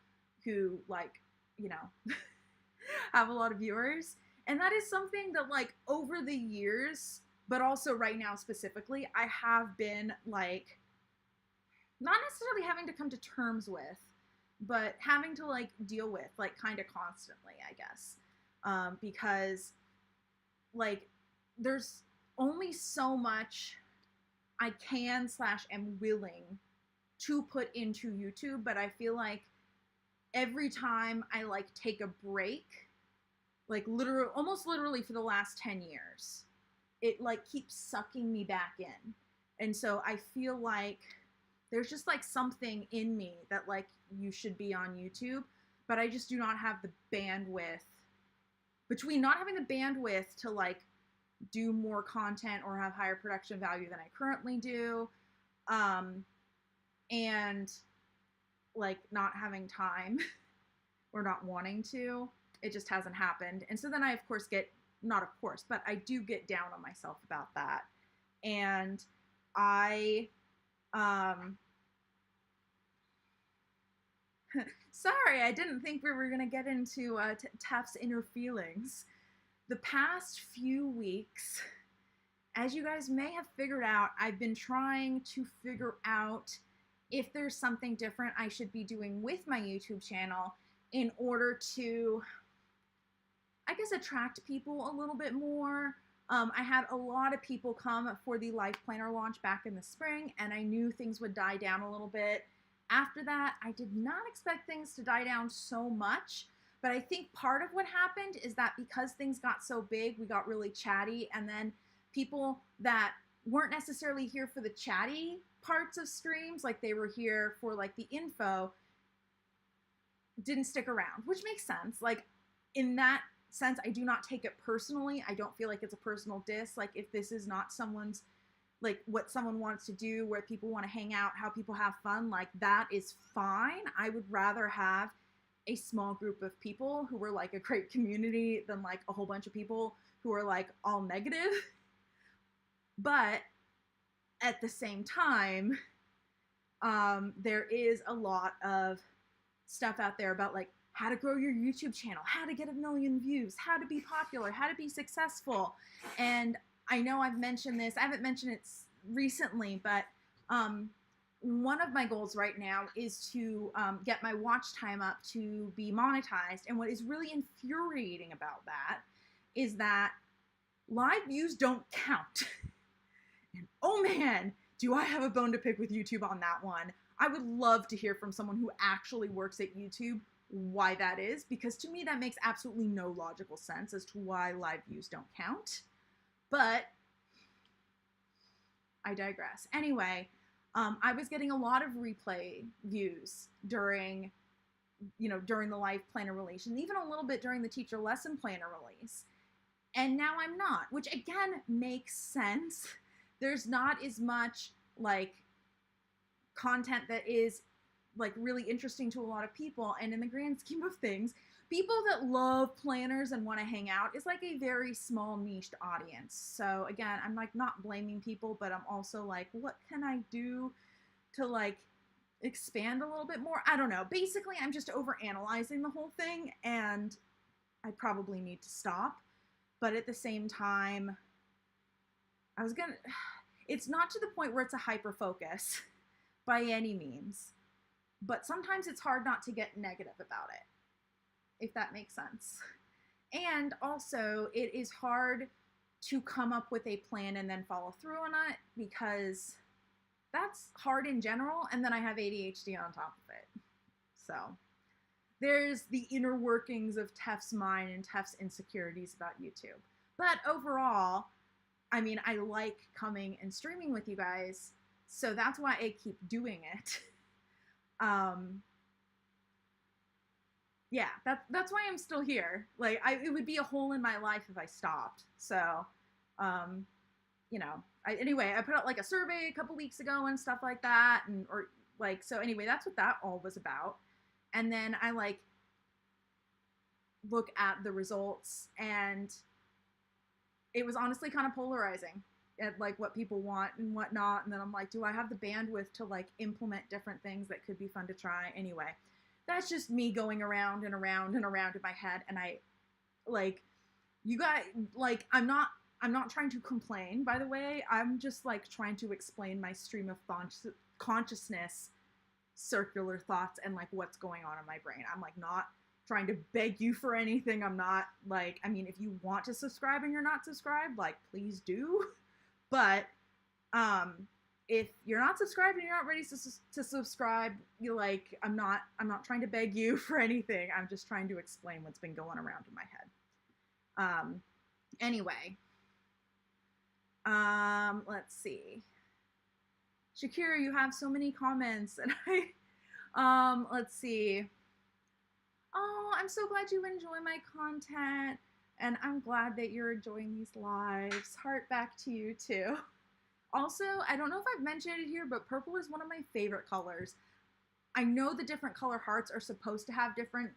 who, like, you know, have a lot of viewers. And that is something that like over the years, but also right now specifically, I have been like, not necessarily having to come to terms with, but having to like deal with like kind of constantly, I guess. Because like there's only so much I can / am willing to put into YouTube, but I feel like every time I like take a break, like almost literally for the last 10 years, it like keeps sucking me back in. And so I feel like there's just like something in me that like you should be on YouTube, but I just do not have the bandwidth, between not having the bandwidth to like do more content or have higher production value than I currently do, and like not having time or not wanting to, it just hasn't happened. And so then I, of course, not of course, but I do get down on myself about that. And I, sorry, I didn't think we were going to get into 𝗬𝗏's inner feelings. The past few weeks, as you guys may have figured out, I've been trying to figure out if there's something different I should be doing with my YouTube channel in order to, I guess, attract people a little bit more. I had a lot of people come for the Life Planner launch back in the spring, and I knew things would die down a little bit. After that, I did not expect things to die down so much, but I think part of what happened is that because things got so big, we got really chatty, and then people that weren't necessarily here for the chatty parts of streams, like they were here for like the info, didn't stick around, which makes sense. Like in that sense, I do not take it personally. I don't feel like it's a personal diss. Like if this is not someone's, like what someone wants to do, where people want to hang out, how people have fun, like that is fine. I would rather have a small group of people who were like a great community than like a whole bunch of people who are like all negative. But at the same time, there is a lot of stuff out there about like how to grow your YouTube channel, how to get 1 million views, how to be popular, how to be successful. And I know I've mentioned this, I haven't mentioned it recently, but one of my goals right now is to get my watch time up to be monetized. And what is really infuriating about that is that live views don't count. And oh man, do I have a bone to pick with YouTube on that one. I would love to hear from someone who actually works at YouTube why that is, because to me that makes absolutely no logical sense as to why live views don't count. But I digress. Anyway, I was getting a lot of replay views during the Life Planner release, and even a little bit during the Teacher Lesson Planner release. And now I'm not, which again makes sense. There's not as much like content that is like really interesting to a lot of people, and in the grand scheme of things, people that love planners and want to hang out is like a very small niched audience. So again, I'm like not blaming people, but I'm also like, what can I do to like expand a little bit more? I don't know. Basically, I'm just overanalyzing the whole thing, and I probably need to stop. But at the same time, it's not to the point where it's a hyper focus by any means, but sometimes it's hard not to get negative about it, if that makes sense. And also, it is hard to come up with a plan and then follow through on it, because that's hard in general, and then I have ADHD on top of it. So there's the inner workings of Teph's mind and Teph's insecurities about YouTube. But overall, I mean, I like coming and streaming with you guys, so that's why I keep doing it. Yeah, that's why I'm still here. Like, it would be a hole in my life if I stopped. So, you know, anyway, I put out like a survey a couple weeks ago and stuff like that, so anyway, that's what that all was about. And then I like look at the results, and it was honestly kind of polarizing at like what people want and whatnot. And then I'm like, do I have the bandwidth to like implement different things that could be fun to try? Anyway, that's just me going around and around and around in my head. And I like, you guys, like, I'm not trying to complain, by the way. I'm just like trying to explain my stream of consciousness, circular thoughts, and like what's going on in my brain. I'm like not trying to beg you for anything. I'm not like, I mean, if you want to subscribe and you're not subscribed, like, please do. But if you're not subscribed and you're not ready to subscribe, you like, I'm not trying to beg you for anything. I'm just trying to explain what's been going around in my head. Anyway, let's see. Shakira, you have so many comments, and let's see. Oh, I'm so glad you enjoy my content, and I'm glad that you're enjoying these lives. Heart back to you too. Also, I don't know if I've mentioned it here, but purple is one of my favorite colors. I know the different color hearts are supposed to have different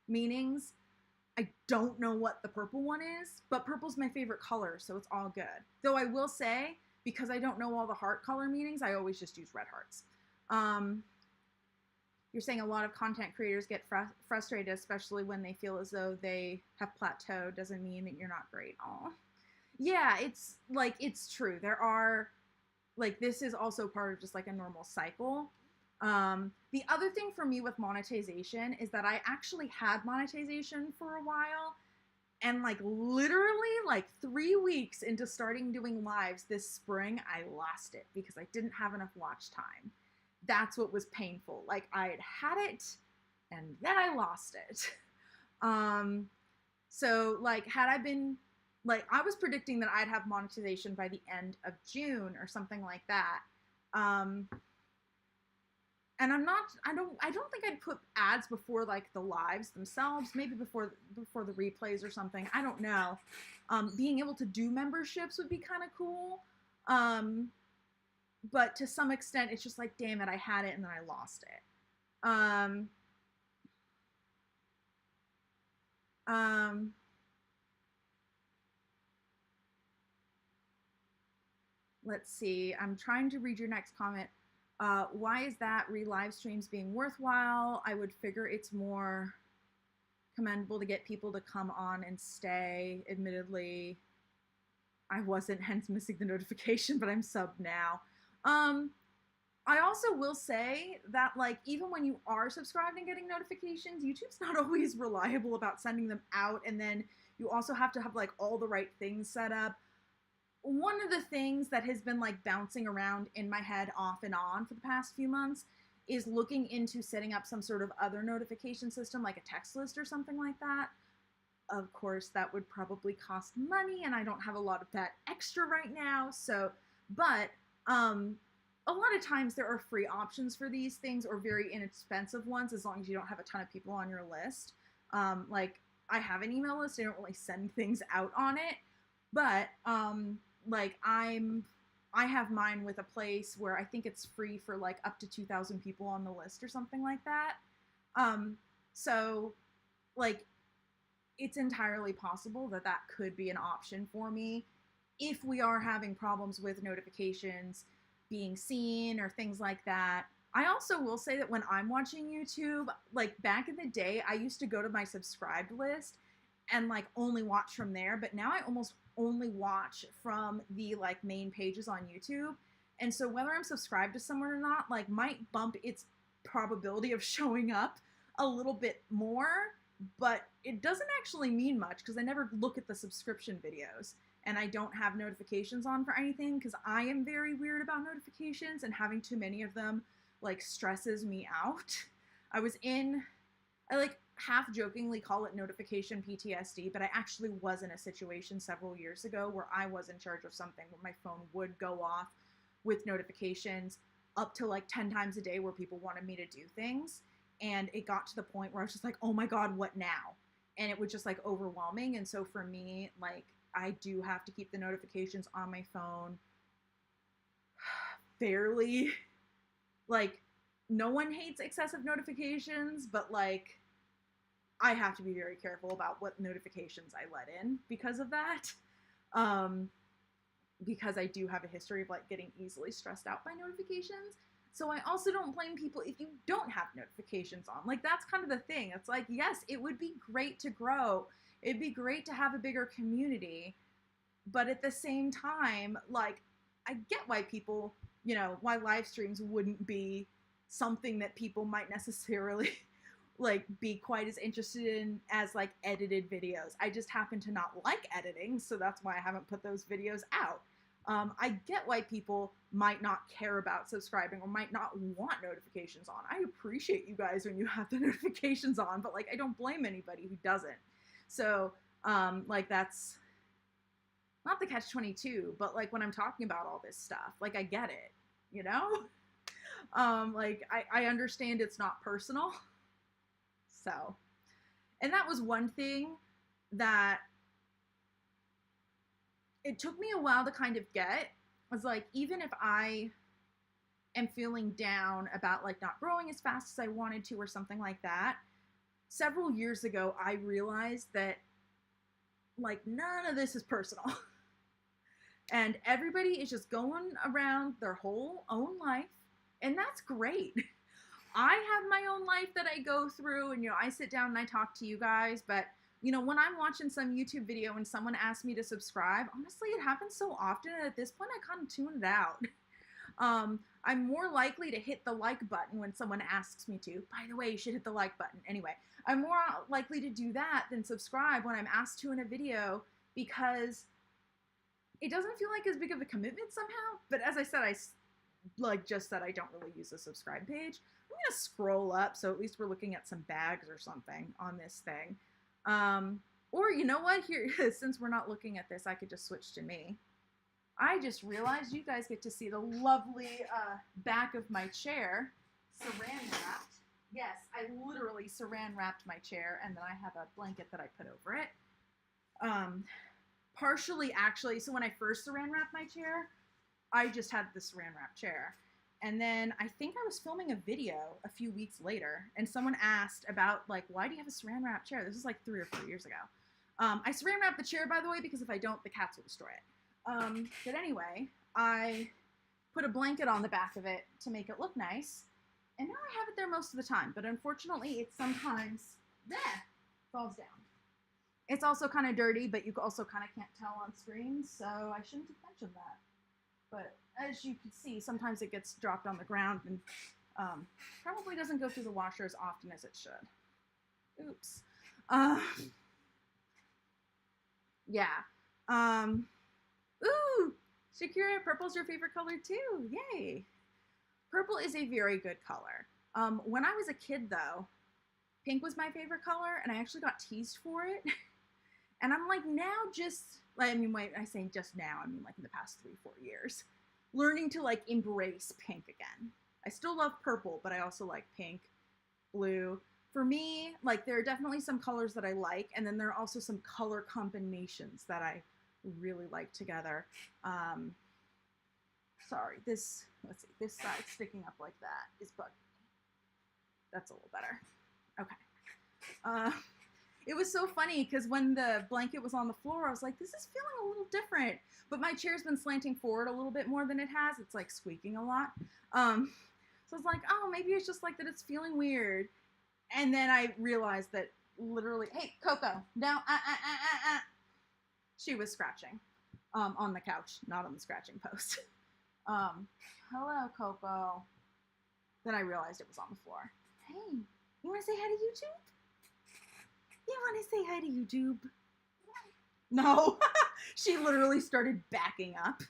meanings. I don't know what the purple one is, but purple's my favorite color, so it's all good. Though I will say, because I don't know all the heart color meanings, I always just use red hearts. You're saying a lot of content creators get frustrated, especially when they feel as though they have plateaued. Doesn't mean that you're not great. Aw. Yeah, it's like, it's true. There are, like, this is also part of just like a normal cycle. The other thing for me with monetization is that I actually had monetization for a while, and like literally like 3 weeks into starting doing lives this spring, I lost it because I didn't have enough watch time. That's what was painful. Like, I had it and then I lost it. So like, had I been, like, I was predicting that I'd have monetization by the end of June or something like that. And I don't think I'd put ads before like the lives themselves, maybe before the replays or something. I don't know. Being able to do memberships would be kind of cool. But to some extent, it's just like, damn it, I had it and then I lost it. Let's see. I'm trying to read your next comment. Why is that live streams being worthwhile? I would figure it's more commendable to get people to come on and stay. Admittedly, I wasn't, hence missing the notification, but I'm subbed now. I also will say that, like, even when you are subscribed and getting notifications, YouTube's not always reliable about sending them out, and then you also have to have, like, all the right things set up. One of the things that has been, like, bouncing around in my head off and on for the past few months is looking into setting up some sort of other notification system, like a text list or something like that. Of course, that would probably cost money, and I don't have a lot of that extra right now, so, but, a lot of times there are free options for these things, or very inexpensive ones, as long as you don't have a ton of people on your list. Like, I have an email list, I don't really send things out on it, but, like, I have mine with a place where I think it's free for, like, up to 2,000 people on the list or something like that. So, like, it's entirely possible that that could be an option for me if we are having problems with notifications being seen or things like that. I also will say that when I'm watching YouTube, like back in the day, I used to go to my subscribed list and like only watch from there, but now I almost only watch from the like main pages on YouTube. And so whether I'm subscribed to someone or not, like might bump its probability of showing up a little bit more, but it doesn't actually mean much because I never look at the subscription videos and I don't have notifications on for anything because I am very weird about notifications, and having too many of them like stresses me out. I like half jokingly call it notification PTSD, but I actually was in a situation several years ago where I was in charge of something where my phone would go off with notifications up to like 10 times a day where people wanted me to do things. And it got to the point where I was just like, oh my God, what now? And it was just like overwhelming. And so for me, like I do have to keep the notifications on my phone fairly, like no one hates excessive notifications, but like I have to be very careful about what notifications I let in because of that. Because I do have a history of like getting easily stressed out by notifications. So I also don't blame people if you don't have notifications on. Like that's kind of the thing. It's like, yes, it would be great to grow. It'd be great to have a bigger community. But at the same time, like I get why people, you know, why live streams wouldn't be something that people might necessarily like be quite as interested in as like edited videos. I just happen to not like editing, so that's why I haven't put those videos out. I get why people might not care about subscribing or might not want notifications on. I appreciate you guys when you have the notifications on, but like I don't blame anybody who doesn't. So like that's not the catch-22, but like when I'm talking about all this stuff, like I get it, you know? Like I understand it's not personal. So, and that was one thing that it took me a while to kind of get, was like, even if I am feeling down about like not growing as fast as I wanted to or something like that, several years ago, I realized that like none of this is personal. And everybody is just going around their whole own life, and that's great. I have my own life that I go through, and, you know, I sit down and I talk to you guys, but, you know, when I'm watching some YouTube video and someone asks me to subscribe, honestly, it happens so often, and at this point, I kind of tune it out. I'm more likely to hit the like button when someone asks me to. By the way, you should hit the like button. Anyway, I'm more likely to do that than subscribe when I'm asked to in a video, because it doesn't feel like as big of a commitment somehow. But as I said, just said I don't really use the subscribe page. I'm going to scroll up, so at least we're looking at some bags or something on this thing. Or you know what? Here, since we're not looking at this, I could just switch to me. I just realized you guys get to see the lovely back of my chair, saran wrapped. Yes, I literally saran wrapped my chair, and then I have a blanket that I put over it. Partially, actually, so when I first saran wrapped my chair, I just had the saran wrapped chair. And then I think I was filming a video a few weeks later, and someone asked about, like, why do you have a saran wrapped chair? This is like 3 or 4 years ago. I saran wrapped the chair, by the way, because if I don't, the cats will destroy it. But anyway, I put a blanket on the back of it to make it look nice, and now I have it there most of the time, but unfortunately it sometimes falls down. It's also kind of dirty, but you also kind of can't tell on screen, so I shouldn't have mentioned that. But as you can see, sometimes it gets dropped on the ground and probably doesn't go through the washer as often as it should. Oops. Yeah. Ooh, Shakira, purple's your favorite color too. Yay. Purple is a very good color. When I was a kid, though, pink was my favorite color, and I actually got teased for it. And I'm like, now just, I mean, wait, I say just now, I mean like in the past 3-4 years, learning to like embrace pink again. I still love purple, but I also like pink, blue. For me, like there are definitely some colors that I like, and then there are also some color combinations that I really like together. Sorry, this side sticking up like that is bugging me. That's a little better. Okay. It was so funny because when the blanket was on the floor, I was like, this is feeling a little different. But my chair's been slanting forward a little bit more than it has. It's like squeaking a lot. So I was like, oh, maybe it's just like that it's feeling weird. And then I realized that literally, hey, Coco, no, she was scratching on the couch, not on the scratching post. Hello, Coco. Then I realized it was on the floor. Hey, you want to say hi to YouTube? You want to say hi to YouTube? No. She literally started backing up.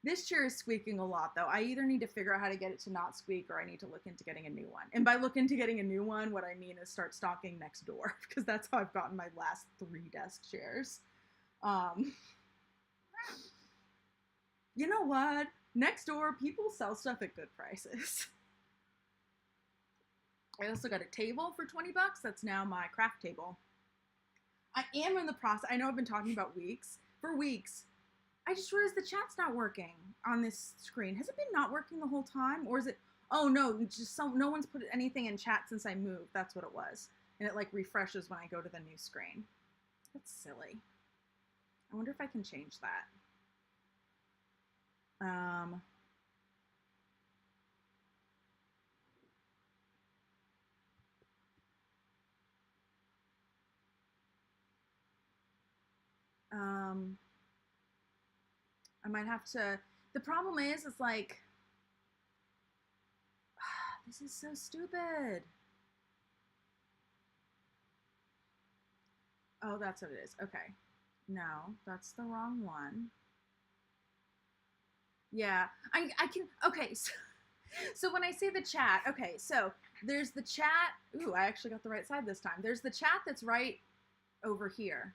This chair is squeaking a lot, though. I either need to figure out how to get it to not squeak, or I need to look into getting a new one. And by look into getting a new one, what I mean is start stocking next door, because that's how I've gotten my last 3 desk chairs. You know what? Next door, people sell stuff at good prices. I also got a table for 20 bucks. That's now my craft table. I am in the process. I know I've been talking about weeks. For weeks, I just realized the chat's not working on this screen. Has it been not working the whole time? Or is it, oh no, just no one's put anything in chat since I moved. That's what it was. And it like refreshes when I go to the new screen. That's silly. I wonder if I can change that. I might have to, the problem is like, this is so stupid. Oh, that's what it is. Okay. No, that's the wrong one. Yeah, I can, okay, so when I say the chat, okay, so there's the chat, ooh, I actually got the right side this time. There's the chat that's right over here.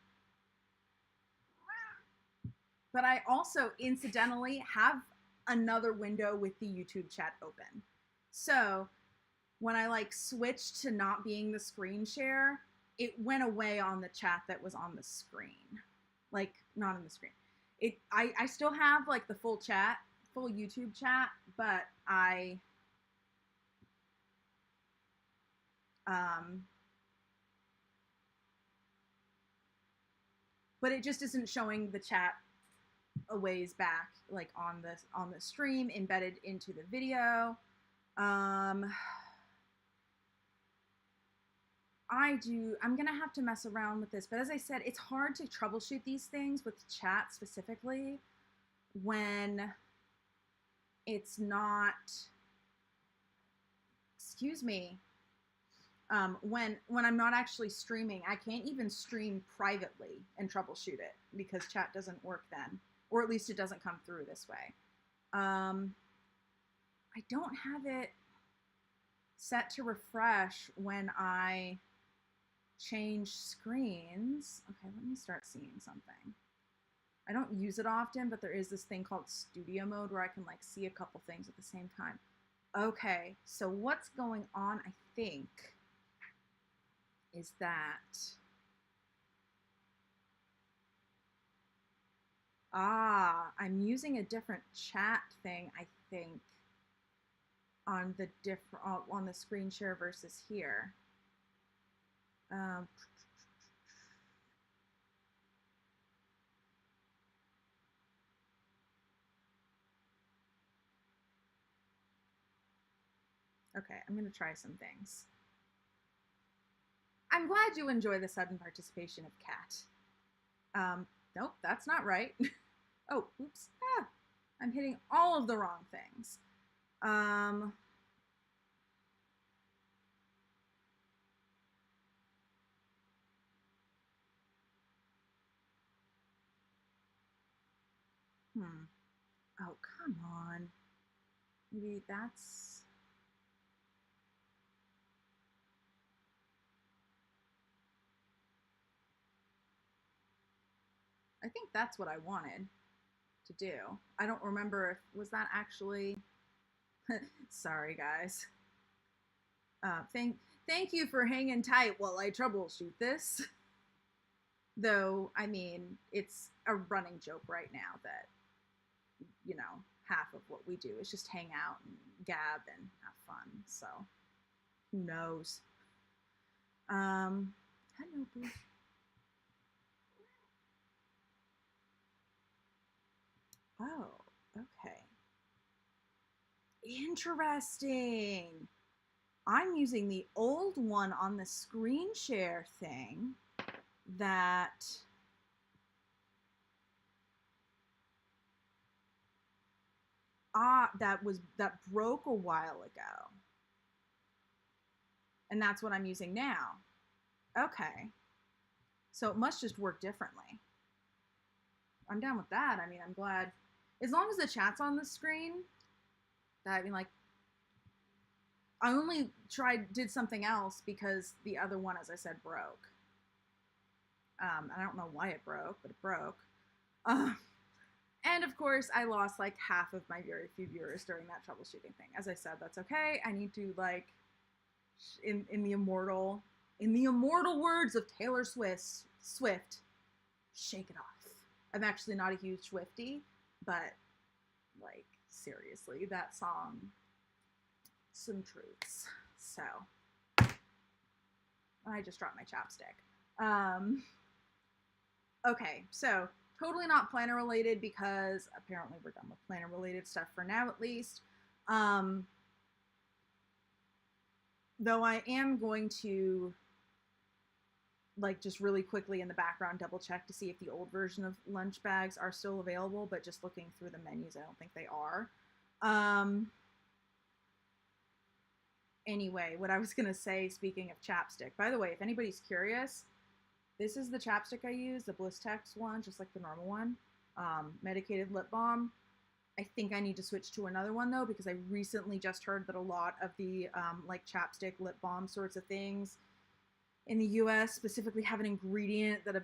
But I also incidentally have another window with the YouTube chat open. So when I like switched to not being the screen share, it went away on the chat that was on the screen. Like, not on the screen. I still have like the full chat, full YouTube chat, but but it just isn't showing the chat a ways back, like on the stream, embedded into the video. I'm gonna have to mess around with this, but as I said, it's hard to troubleshoot these things with chat specifically when it's not, excuse me, when I'm not actually streaming. I can't even stream privately and troubleshoot it because chat doesn't work then, or at least it doesn't come through this way. I don't have it set to refresh when I change screens. Okay, let me start seeing something. I don't use it often, but there is this thing called studio mode where I can like see a couple things at the same time. Okay, so what's going on, I think, is that, I'm using a different chat thing, I think, on the screen share versus here. Okay, I'm gonna try some things. I'm glad you enjoy the sudden participation of Cat. Nope, that's not right. Oh, oops. I'm hitting all of the wrong things. Oh, come on. Maybe that's... I think that's what I wanted to do. I don't remember if, was that actually... Sorry, guys. Thank you for hanging tight while I troubleshoot this. Though, I mean, it's a running joke right now that, you know, half of what we do is just hang out and gab and have fun. So, who knows? How do know, boo. Oh, okay. Interesting. I'm using the old one on the screen share thing that that broke a while ago. And that's what I'm using now. Okay. So it must just work differently. I'm down with that. I mean, I'm glad. As long as the chat's on the screen, I mean, like, I only did something else because the other one, as I said, broke. I don't know why it broke, but it broke. And of course, I lost like half of my very few viewers during that troubleshooting thing. As I said, that's okay. I need to, like, in the immortal words of Taylor Swift, shake it off. I'm actually not a huge Swiftie, but, like, seriously, that song, some truths. So, I just dropped my chapstick. Okay, so totally not planner related because apparently we're done with planner related stuff for now, at least. Though I am going to, like, just really quickly in the background double check to see if the old version of lunch bags are still available, but just looking through the menus, I don't think they are. Anyway, what I was gonna say, speaking of chapstick, by the way, if anybody's curious, this is the chapstick I use, the 𝗬𝗂𝘁 one, just like the normal one, medicated lip balm. I think I need to switch to another one though, because I recently just heard that a lot of the like chapstick, lip balm sorts of things in the US specifically have an ingredient that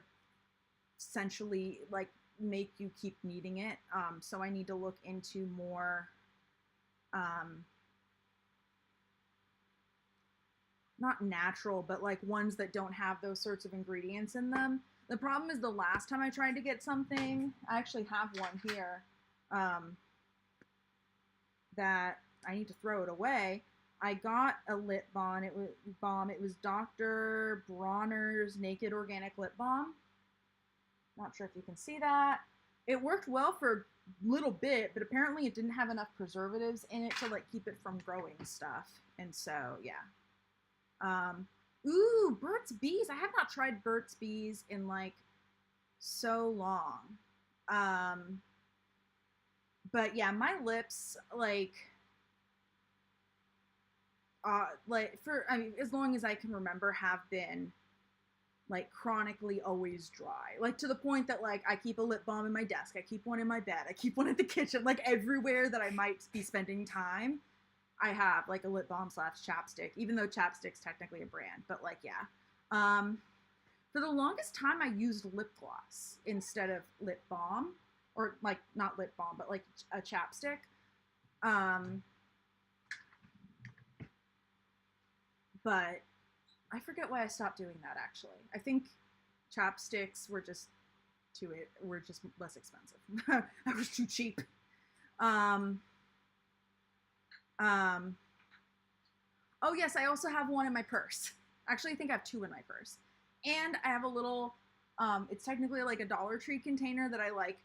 essentially, like, make you keep needing it. So I need to look into more, not natural, but like ones that don't have those sorts of ingredients in them. The problem is the last time I tried to get something, I actually have one here, that I need to throw it away. I got a lip balm. It was Dr. Bronner's Naked Organic Lip Balm. Not sure if you can see that. It worked well for a little bit, but apparently it didn't have enough preservatives in it to, like, keep it from growing stuff. And so, yeah. Ooh, Burt's Bees. I have not tried Burt's Bees in, like, so long. But yeah, my lips, like, I mean, as long as I can remember, have been, like, chronically always dry. Like, to the point that, like, I keep a lip balm in my desk, I keep one in my bed, I keep one at the kitchen, like, everywhere that I might be spending time, I have, like, a lip balm / chapstick, even though chapstick's technically a brand, but, like, yeah. For the longest time, I used lip gloss instead of lip balm, or, like, not lip balm, but, like, a chapstick. But I forget why I stopped doing that, actually. I think chapsticks were just less expensive. I was too cheap. Oh yes, I also have one in my purse. Actually, I think I have two in my purse. And I have a little, it's technically like a Dollar Tree container that I, like,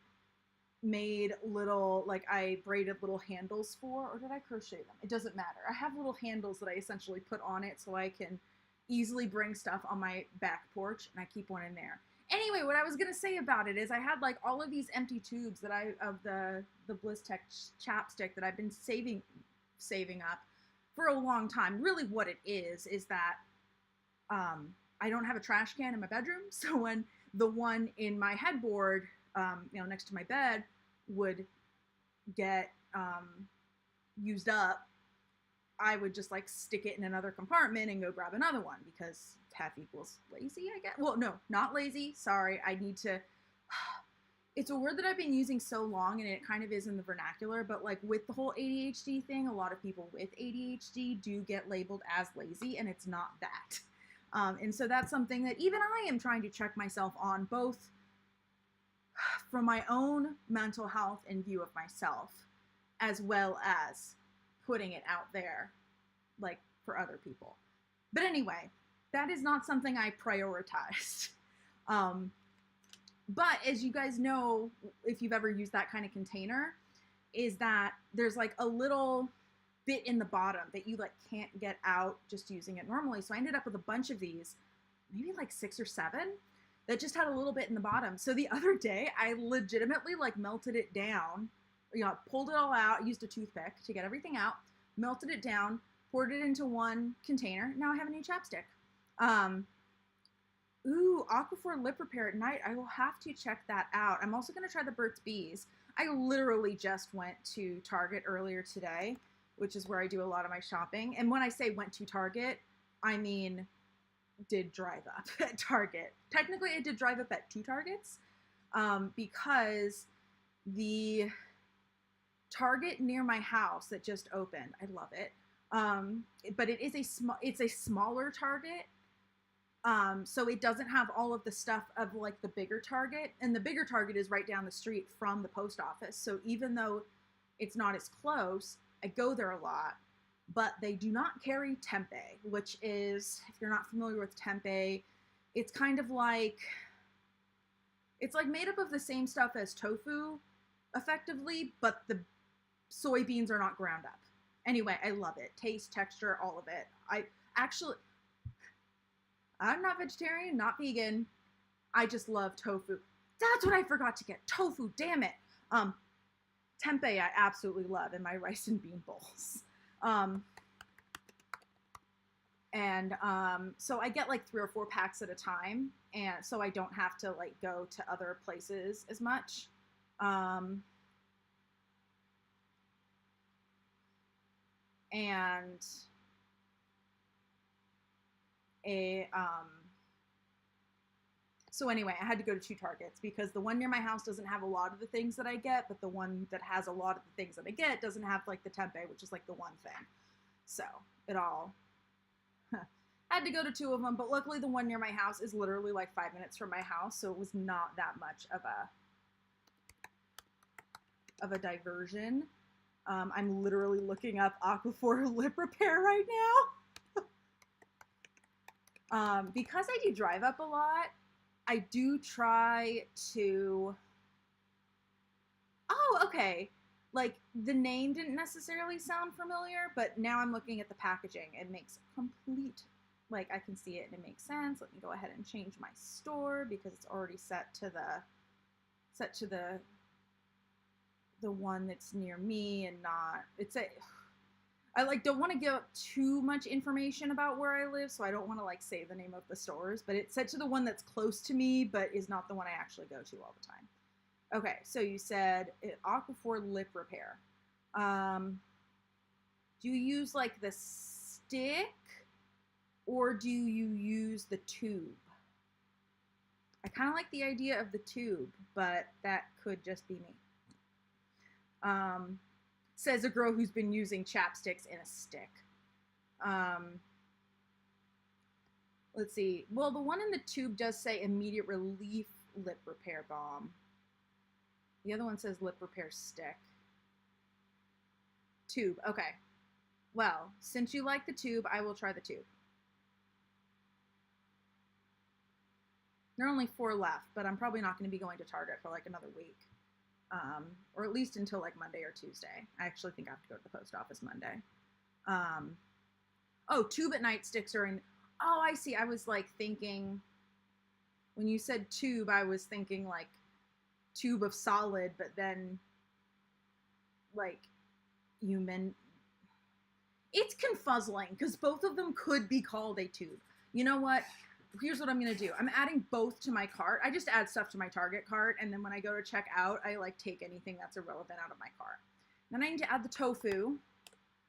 made little, like, I braided little handles for, or did I crochet them? It doesn't matter. I have little handles that I essentially put on it so I can easily bring stuff on my back porch, and I keep one in there. Anyway, what I was gonna say about it is I had, like, all of these empty tubes that of the 𝗬𝗂𝘁 chapstick that I've been saving up for a long time. Really what it is that I don't have a trash can in my bedroom, so when the one in my headboard, you know, next to my bed would get used up, I would just, like, stick it in another compartment and go grab another one, because 𝗬 equals lazy, I guess. Well, no, not lazy. Sorry, I need to. It's a word that I've been using so long, and it kind of is in the vernacular, but, like, with the whole ADHD thing, a lot of people with ADHD do get labeled as lazy, and it's not that. And so that's something that even I am trying to check myself on, both from my own mental health and view of myself, as well as putting it out there, like, for other people. But anyway, that is not something I prioritized. But as you guys know, if you've ever used that kind of container, is that there's like a little bit in the bottom that you like can't get out just using it normally. So I ended up with a bunch of these, maybe like 6 or 7, that just had a little bit in the bottom. So the other day I legitimately like melted it down, you know, pulled it all out, used a toothpick to get everything out, melted it down, poured it into one container. Now I have a new chapstick. Ooh, 𝗚𝗏𝘁 Lip Repair at night. I will have to check that out. I'm also going to try the Burt's Bees. I literally just went to Target earlier today, which is where I do a lot of my shopping. And when I say went to Target, I mean did drive up at Target. Technically, I did drive up at 2 Targets because the Target near my house that just opened, I love it. But it's a smaller Target. So it doesn't have all of the stuff of like the bigger Target, and the bigger Target is right down the street from the post office. So even though it's not as close, I go there a lot, but they do not carry tempeh, which is, if you're not familiar with tempeh, it's kind of like, it's like made up of the same stuff as tofu effectively, but the soybeans are not ground up. Anyway, I love it. Taste, texture, all of it. I'm not vegetarian, not vegan. I just love tofu. That's what I forgot to get. Tofu, damn it. Tempeh I absolutely love in my rice and bean bowls. So I get like 3 or 4 packs at a time, and so I don't have to like go to other places as much. So anyway, I had to go to 2 Targets because the one near my house doesn't have a lot of the things that I get, but the one that has a lot of the things that I get doesn't have like the tempeh, which is like the one thing. So it all had to go to 2 of them, but luckily the one near my house is literally like 5 minutes from my house, so it was not that much of a diversion. I'm literally looking up 𝗚𝗏𝘁 Lip Repair right now. Because I do drive up a lot, I do try to, oh, okay. Like the name didn't necessarily sound familiar, but now I'm looking at the packaging. It makes complete, like I can see it and it makes sense. Let me go ahead and change my store because it's already set to the one that's near me and not, I like don't want to give up too much information about where I live, so I don't want to like say the name of the stores, but it's set to the one that's close to me, but is not the one I actually go to all the time. Okay, so you said 𝗚𝗏𝘁 Lip Repair. Do you use like the stick or do you use the tube? I kind of like the idea of the tube, but that could just be me. Says a girl who's been using chapsticks in a stick. Let's see. Well, the one in the tube does say immediate relief lip repair balm. The other one says lip repair stick. Tube. Okay. Well, since you like the tube, I will try the tube. There are only 4 left, but I'm probably not going to be going to Target for like another week. Or at least until like Monday or Tuesday. I actually think I have to go to the post office Monday. Oh, tube at night sticks are in. Oh, I see. I was like thinking, when you said tube, I was thinking like tube of solid, but then like you meant, it's confuzzling because both of them could be called a tube. You know what? Here's what I'm going to do. I'm adding both to my cart. I just add stuff to my Target cart, and then when I go to check out, I like take anything that's irrelevant out of my cart. Then I need to add the tofu.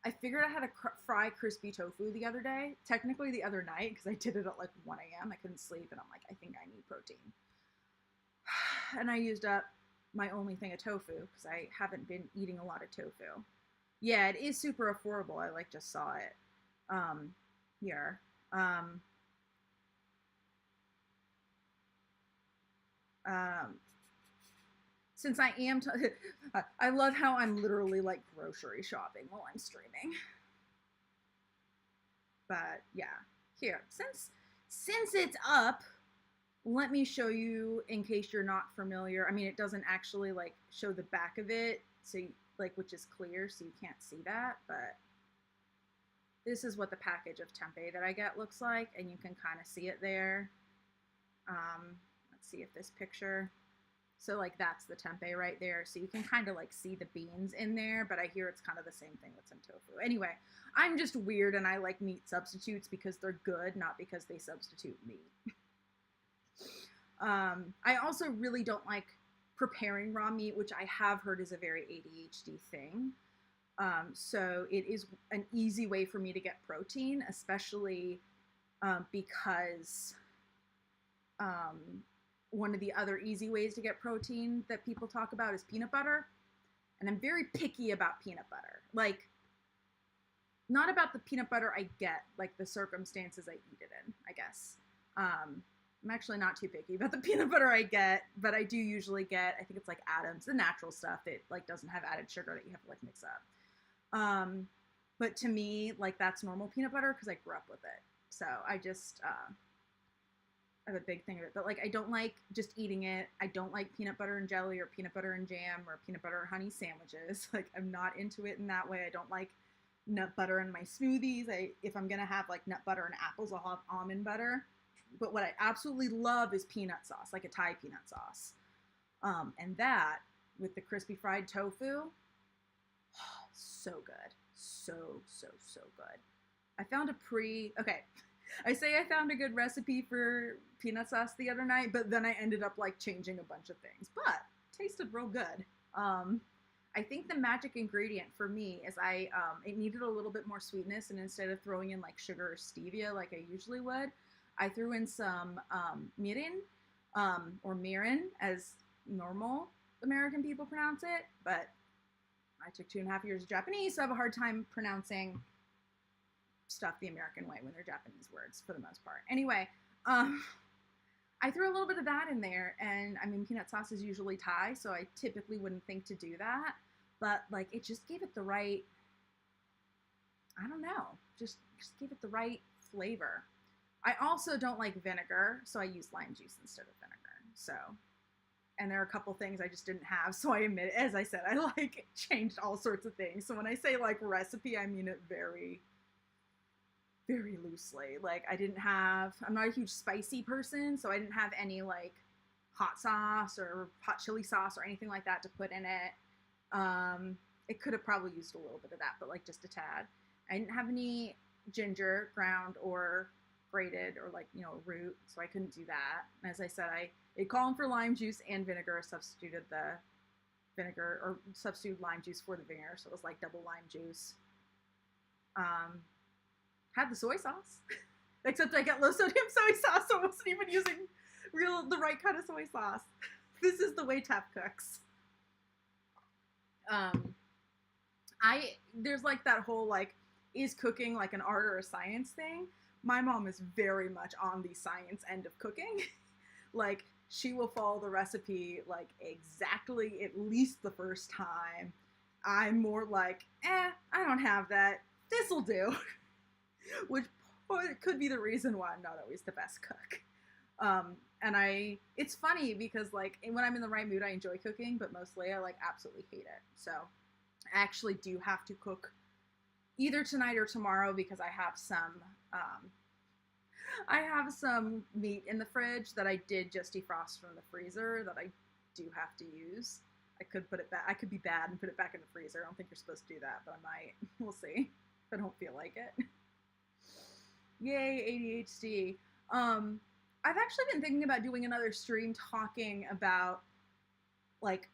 I figured I had to fry crispy tofu the other day, technically the other night, because I did it at like 1 a.m. I couldn't sleep, and I'm like, I think I need protein. And I used up my only thing of tofu, because I haven't been eating a lot of tofu. Yeah, it is super affordable. I like just saw it here. Since I am, I love how I'm literally like grocery shopping while I'm streaming. But yeah, here, since since it's up, let me show you in case you're not familiar. I mean, it doesn't actually like show the back of it, so you, like, which is clear, so you can't see that, but this is what the package of tempeh that I get looks like, and you can kind of see it there. Let's see if this picture, so like that's the tempeh right there, so you can kind of like see the beans in there, but I hear it's kind of the same thing that's in tofu. Anyway, I'm just weird and I like meat substitutes because they're good, not because they substitute meat. I also really don't like preparing raw meat, which I have heard is a very ADHD thing. So it is an easy way for me to get protein, especially because one of the other easy ways to get protein that people talk about is peanut butter. And I'm very picky about peanut butter. Like, not about the peanut butter I get, like the circumstances I eat it in, I guess. I'm actually not too picky about the peanut butter I get, but I do usually get, I think it's like Adams, the natural stuff that like doesn't have added sugar that you have to like mix up. But to me, like that's normal peanut butter because I grew up with it. So I just have a big thing of it. But like I don't like just eating it. I don't like peanut butter and jelly or peanut butter and jam or peanut butter and honey sandwiches. Like I'm not into it in that way. I don't like nut butter in my smoothies. If I'm gonna have like nut butter and apples, I'll have almond butter. But what I absolutely love is peanut sauce, like a Thai peanut sauce. And that, with the crispy fried tofu, so good. So good. I found I say I found a good recipe for peanut sauce the other night, but then I ended up like changing a bunch of things. But tasted real good. I think the magic ingredient for me is it needed a little bit more sweetness, and instead of throwing in like sugar or stevia like I usually would, I threw in some mirin, or mirin as normal American people pronounce it, but I took 2.5 years of Japanese, so I have a hard time pronouncing stuff the American way when they're Japanese words for the most part. Anyway, I threw a little bit of that in there, and I mean, peanut sauce is usually Thai, so I typically wouldn't think to do that, but like it just gave it the right, I don't know, just gave it the right flavor. I also don't like vinegar, so I use lime juice instead of vinegar. So, and there are a couple things I just didn't have, so I admit, as I said, I like changed all sorts of things. So when I say like recipe, I mean it very, very loosely. Like I'm not a huge spicy person, so I didn't have any like hot sauce or hot chili sauce or anything like that to put in it. It could have probably used a little bit of that, but like just a tad. I didn't have any ginger ground or grated or like, you know, root, so I couldn't do that. And as I said, it called for lime juice and vinegar, substituted lime juice for the vinegar, so it was like double lime juice. Had the soy sauce, except I got low sodium soy sauce, so I wasn't even using the right kind of soy sauce. This is the way Tef cooks. There's like that whole like, is cooking like an art or a science thing? My mom is very much on the science end of cooking. Like, she will follow the recipe, like, exactly at least the first time. I'm more like, I don't have that. This'll do. Which could be the reason why I'm not always the best cook. It's funny because, like, when I'm in the right mood, I enjoy cooking, but mostly I, like, absolutely hate it. So, I actually do have to cook either tonight or tomorrow because I have some meat in the fridge that I did just defrost from the freezer that I do have to use. I could put it back. I could be bad and put it back in the freezer. I don't think you're supposed to do that, but I might. We'll see. If I don't feel like it. Yay, ADHD. I've actually been thinking about doing another stream talking about like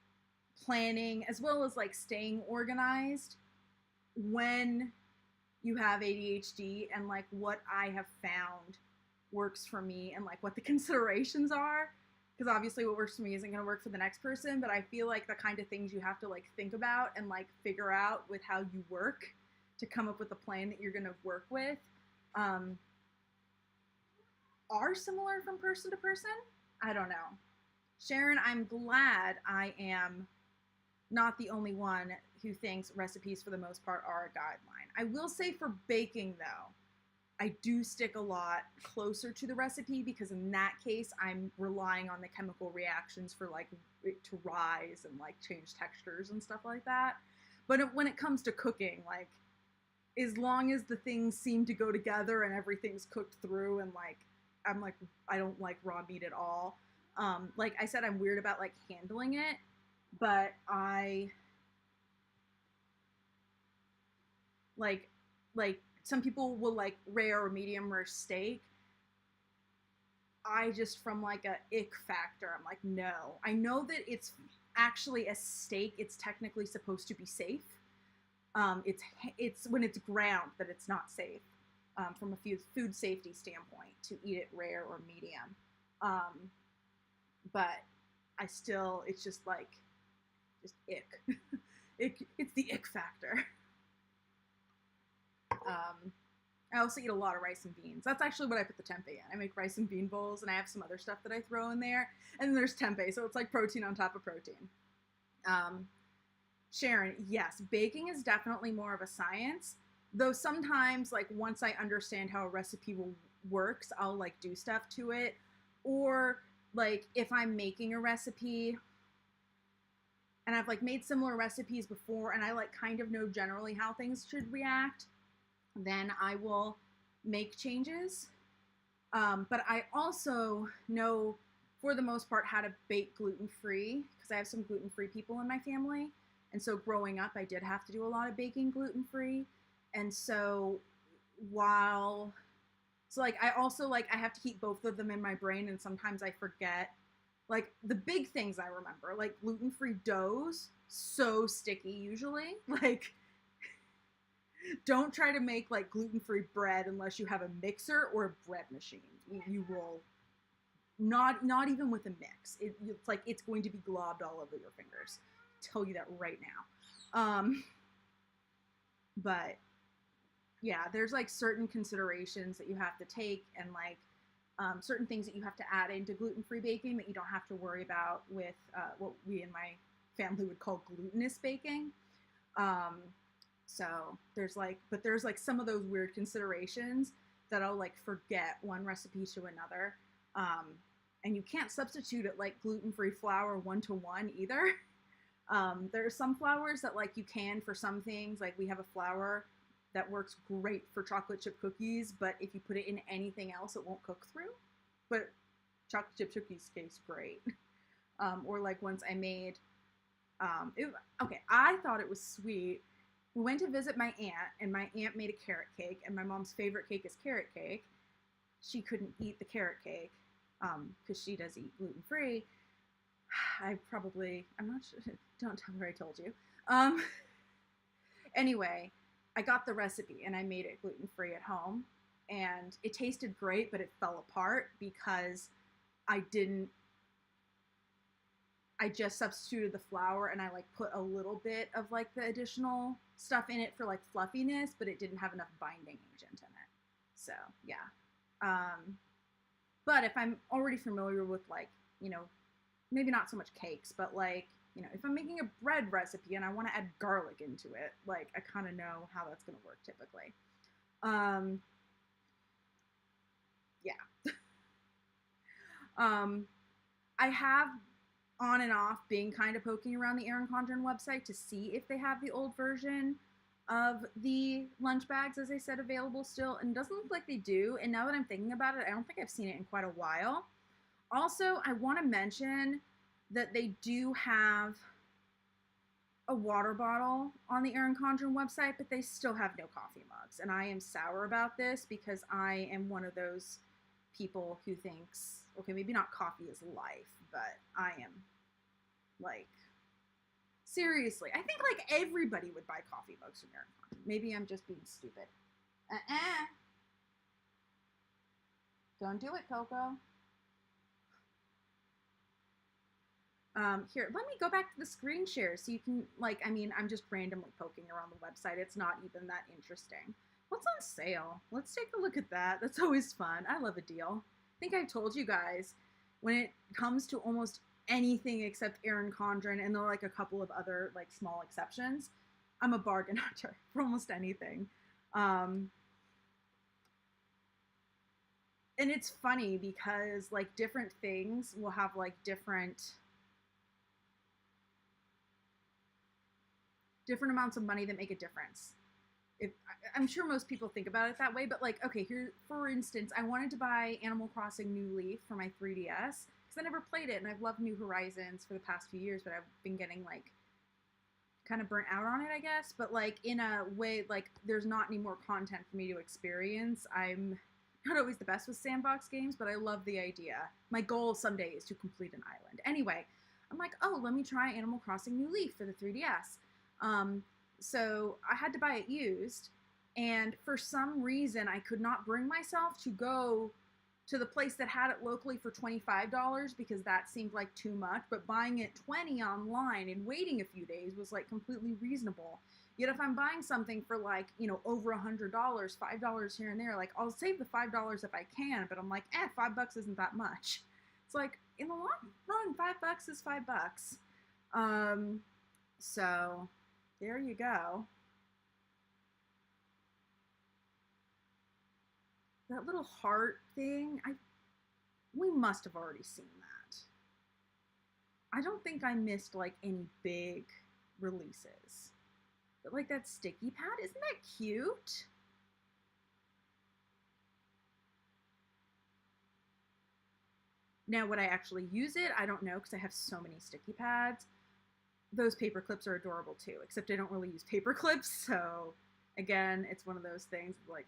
planning as well as like staying organized when you have ADHD, and like what I have found works for me and like what the considerations are, because obviously what works for me isn't going to work for the next person, but I feel like the kind of things you have to like think about and like figure out with how you work to come up with a plan that you're going to work with are similar from person to person. I don't know. Sharon, I'm glad I am not the only one who thinks recipes for the most part are a guideline. I will say for baking though, I do stick a lot closer to the recipe because in that case, I'm relying on the chemical reactions for like it to rise and like change textures and stuff like that. But when it comes to cooking, like as long as the things seem to go together and everything's cooked through and like, I'm like, I don't like raw meat at all. Like I said, I'm weird about like handling it, but I like some people will like rare or medium rare steak. I just, from like a ick factor, I'm like, no. I know that it's actually a steak, it's technically supposed to be safe. It's when it's ground that it's not safe from a food safety standpoint to eat it rare or medium. But I still, it's just like, just ick. It's the ick factor. I also eat a lot of rice and beans. That's actually what I put the tempeh in. I make rice and bean bowls, and I have some other stuff that I throw in there. And then there's tempeh, so it's like protein on top of protein. Sharon, yes, baking is definitely more of a science. Though sometimes, like, once I understand how a recipe works, I'll, like, do stuff to it. Or, like, if I'm making a recipe, and I've, like, made similar recipes before, and I, like, kind of know generally how things should react, then I will make changes. But I also know, for the most part, how to bake gluten-free, because I have some gluten-free people in my family. And so growing up, I did have to do a lot of baking gluten-free. And so like, I also, like, I have to keep both of them in my brain, and sometimes I forget. Like, the big things I remember, like gluten-free doughs, so sticky usually. Like, don't try to make like gluten-free bread unless you have a mixer or a bread machine. You will not even with a mix. It's like it's going to be globbed all over your fingers. I'll tell you that right now. But yeah, there's like certain considerations that you have to take, and like certain things that you have to add into gluten-free baking that you don't have to worry about with what we in my family would call glutinous baking. So there's like some of those weird considerations that I'll like forget one recipe to another. And you can't substitute it like gluten-free flour 1-to-1 either. There are some flours that like you can for some things. Like we have a flour that works great for chocolate chip cookies, but if you put it in anything else, it won't cook through. But chocolate chip cookies taste great. Or like once I made, I thought it was sweet. We went to visit my aunt, and my aunt made a carrot cake, and my mom's favorite cake is carrot cake. She couldn't eat the carrot cake because she does eat gluten-free. I'm not sure, don't tell her I told you. Anyway, I got the recipe, and I made it gluten-free at home, and it tasted great, but it fell apart because I just substituted the flour, and I like put a little bit of like the additional stuff in it for like fluffiness, but it didn't have enough binding agent in it. So yeah. But if I'm already familiar with like, you know, maybe not so much cakes, but like, you know, if I'm making a bread recipe and I want to add garlic into it, like I kind of know how that's going to work typically. Yeah. I have on and off being kind of poking around the Erin Condren website to see if they have the old version of the lunch bags, as I said, available still, and it doesn't look like they do. And now that I'm thinking about it, I don't think I've seen it in quite a while. Also, I want to mention that they do have a water bottle on the Erin Condren website, but they still have no coffee mugs. And I am sour about this because I am one of those people who thinks, okay, maybe not coffee is life, but I am like, seriously, I think like everybody would buy coffee mugs from Erin Condren. Maybe I'm just being stupid. Don't do it, Coco. Here, let me go back to the screen share so you can, like, I mean, I'm just randomly poking around the website. It's not even that interesting. What's on sale? Let's take a look at that. That's always fun. I love a deal. I think I've told you guys, when it comes to almost anything except Erin Condren, and there are like a couple of other like small exceptions, I'm a bargain hunter for almost anything. and it's funny because like different things will have like different amounts of money that make a difference. I'm sure most people think about it that way, but like, okay, here, for instance, I wanted to buy Animal Crossing New Leaf for my 3DS because I never played it, and I've loved New Horizons for the past few years, but I've been getting like kind of burnt out on it, I guess. But like in a way, like there's not any more content for me to experience. I'm not always the best with sandbox games, but I love the idea. My goal someday is to complete an island. Anyway, I'm like, oh, let me try Animal Crossing New Leaf for the 3DS. So I had to buy it used, and for some reason I could not bring myself to go to the place that had it locally for $25 because that seemed like too much, but buying it $20 online and waiting a few days was like completely reasonable. Yet if I'm buying something for like, you know, over $100, $5 here and there, like I'll save the $5 if I can, but I'm like, $5 isn't that much. It's like in the long run, $5 is $5. So there you go. That little heart thing, we must have already seen that. I don't think I missed like any big releases. But like that sticky pad, isn't that cute? Now, would I actually use it? I don't know because I have so many sticky pads. Those paper clips are adorable too, except I don't really use paper clips, so again, it's one of those things like,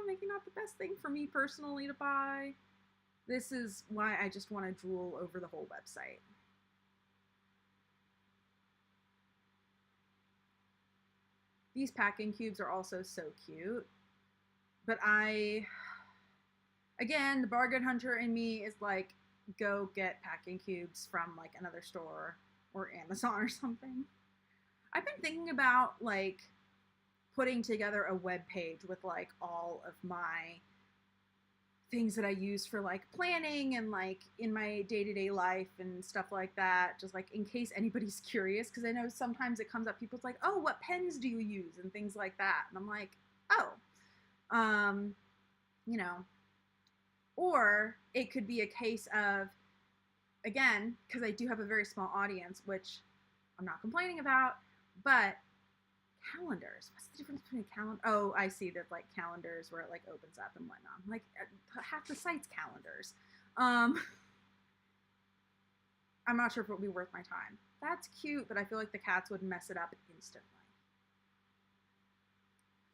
maybe not the best thing for me personally to buy. This is why I just want to drool over the whole website. These packing cubes are also so cute, but again, the bargain hunter in me is like, go get packing cubes from like another store or Amazon or something. I've been thinking about like putting together a web page with like all of my things that I use for like planning and like in my day-to-day life and stuff like that, just like in case anybody's curious, because I know sometimes it comes up, people's like, oh, what pens do you use and things like that, and I'm like, oh, you know, or it could be a case of, again, because I do have a very small audience, which I'm not complaining about, but calendars. What's the difference between a calendar? Oh, I see that like calendars where it like opens up and whatnot. I'm like, half the site's calendars. I'm not sure if it would be worth my time. That's cute, but I feel like the cats would mess it up instantly.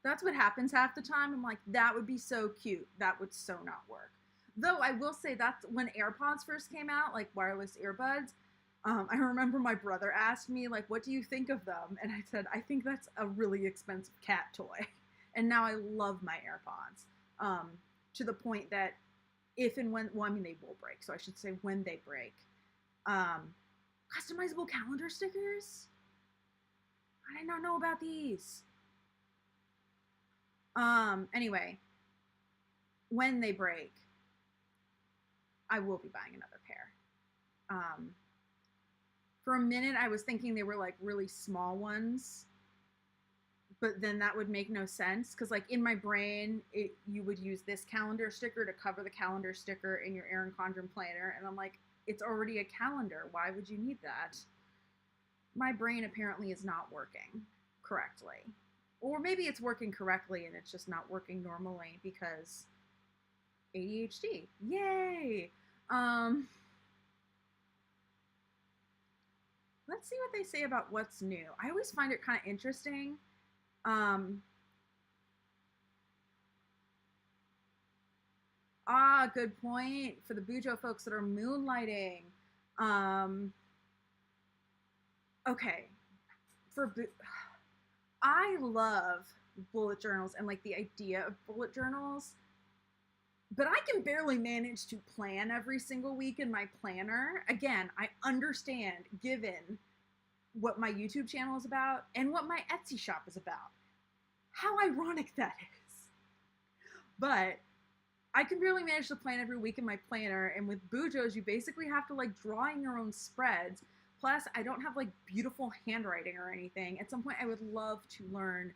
That's what happens half the time. I'm like, that would be so cute. That would so not work. Though I will say that's when AirPods first came out, like wireless earbuds. I remember my brother asked me, like, what do you think of them? And I said, I think that's a really expensive cat toy. And now I love my AirPods, to the point that if and when, well, I mean, they will break, so I should say when they break. Customizable calendar stickers? I did not know about these. Anyway, when they break, I will be buying another pair. For a minute, I was thinking they were like really small ones, but then that would make no sense because like in my brain, you would use this calendar sticker to cover the calendar sticker in your Erin Condren planner, and I'm like, it's already a calendar. Why would you need that? My brain apparently is not working correctly. Or maybe it's working correctly and it's just not working normally because ADHD. Yay! Let's see what they say about what's new. I always find it kind of interesting. Good point for the 𝗬𝗠 folks that are moonlighting. Okay, I love bullet journals and like the idea of bullet journals, but I can barely manage to plan every single week in my planner. Again, I understand given what my YouTube channel is about and what my Etsy shop is about. How ironic that is. But I can barely manage to plan every week in my planner, and with 𝗬𝗠s, you basically have to like draw in your own spreads. Plus, I don't have like beautiful handwriting or anything. At some point, I would love to learn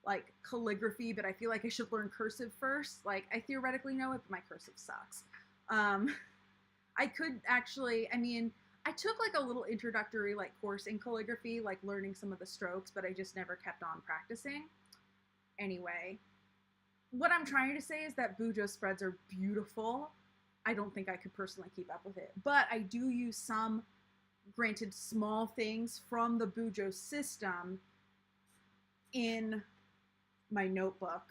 like calligraphy, but I feel like I should learn cursive first. Like, I theoretically know it, but my cursive sucks. I could actually, I mean, I took like a little introductory like course in calligraphy, like learning some of the strokes, but I just never kept on practicing. Anyway, what I'm trying to say is that 𝗬𝗲𝘁 spreads are beautiful. I don't think I could personally keep up with it, but I do use some, granted small things from the 𝗬𝗲𝘁 system in my notebook,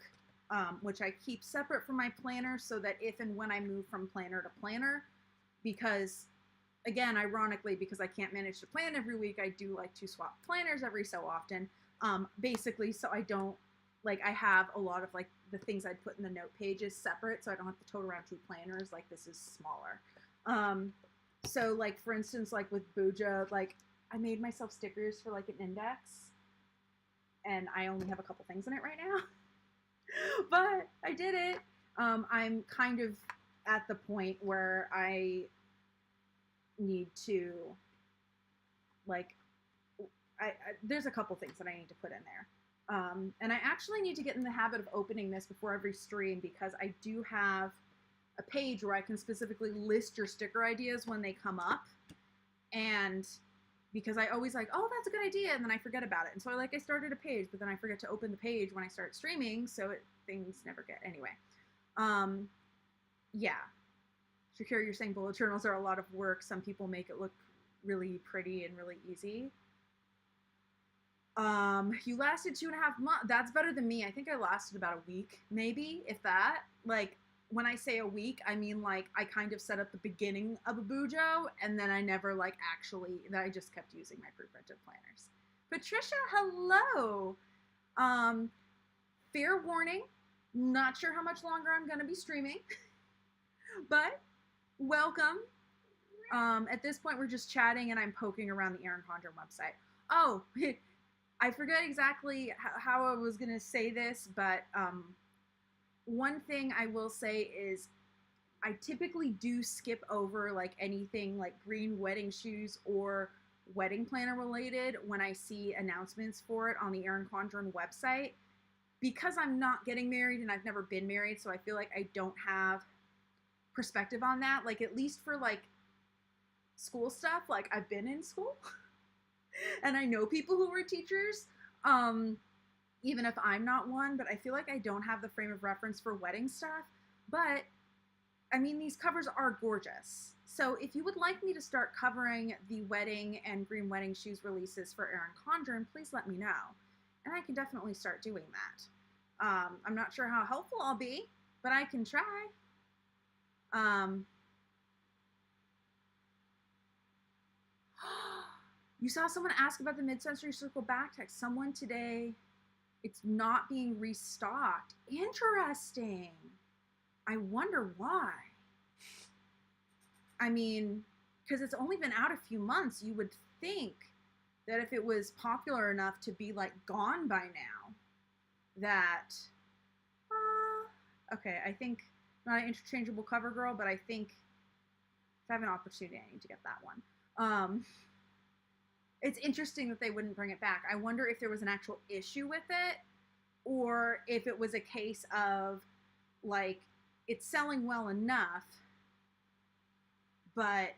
which I keep separate from my planner so that if and when I move from planner to planner, because again, ironically, because I can't manage to plan every week, I do like to swap planners every so often, basically so I don't, like, I have a lot of like the things I'd put in the note pages separate, so I don't have to tote around 2 planners. Like, this is smaller. So like, for instance, like with 𝗬𝗲𝘁, like I made myself stickers for like an index, and I only have a couple things in it right now, but I did it. I'm kind of at the point where I need to, like, there's a couple things that I need to put in there. And I actually need to get in the habit of opening this before every stream, because I do have a page where I can specifically list your sticker ideas when they come up. And because I always like, oh, that's a good idea, and then I forget about it. And so I started a page, but then I forget to open the page when I start streaming, so things never get, anyway. Yeah. 𝗀𝘀𝗵𝗘𝗥, you're saying bullet journals are a lot of work. Some people make it look really pretty and really easy. You lasted 2.5 months. That's better than me. I think I lasted about a week, maybe, if that. Like, when I say a week, I mean, like, I kind of set up the beginning of a 𝗬𝗲𝘁, and then I never, like, actually, I just kept using my pre-printed planners. Patricia, hello! Fair warning, not sure how much longer I'm gonna be streaming, but welcome. At this point, we're just chatting, and I'm poking around the Erin Condren website. Oh, I forget exactly how I was gonna say this, but one thing I will say is I typically do skip over like anything like green wedding shoes or wedding planner related when I see announcements for it on the Erin Condren website, because I'm not getting married and I've never been married, so I feel like I don't have perspective on that. Like, at least for like school stuff, like I've been in school and I know people who were teachers, even if I'm not one, but I feel like I don't have the frame of reference for wedding stuff. But I mean, these covers are gorgeous. So if you would like me to start covering the wedding and green wedding shoes releases for Erin Condren, please let me know. And I can definitely start doing that. I'm not sure how helpful I'll be, but I can try. You saw someone ask about the mid-century circle back text. Someone today, it's not being restocked. Interesting. I wonder why. I mean, because it's only been out a few months, you would think that if it was popular enough to be like gone by now, that, okay, I think, not an interchangeable cover girl, but I think if I have an opportunity, I need to get that one. It's interesting that they wouldn't bring it back. I wonder if there was an actual issue with it, or if it was a case of, like, it's selling well enough, but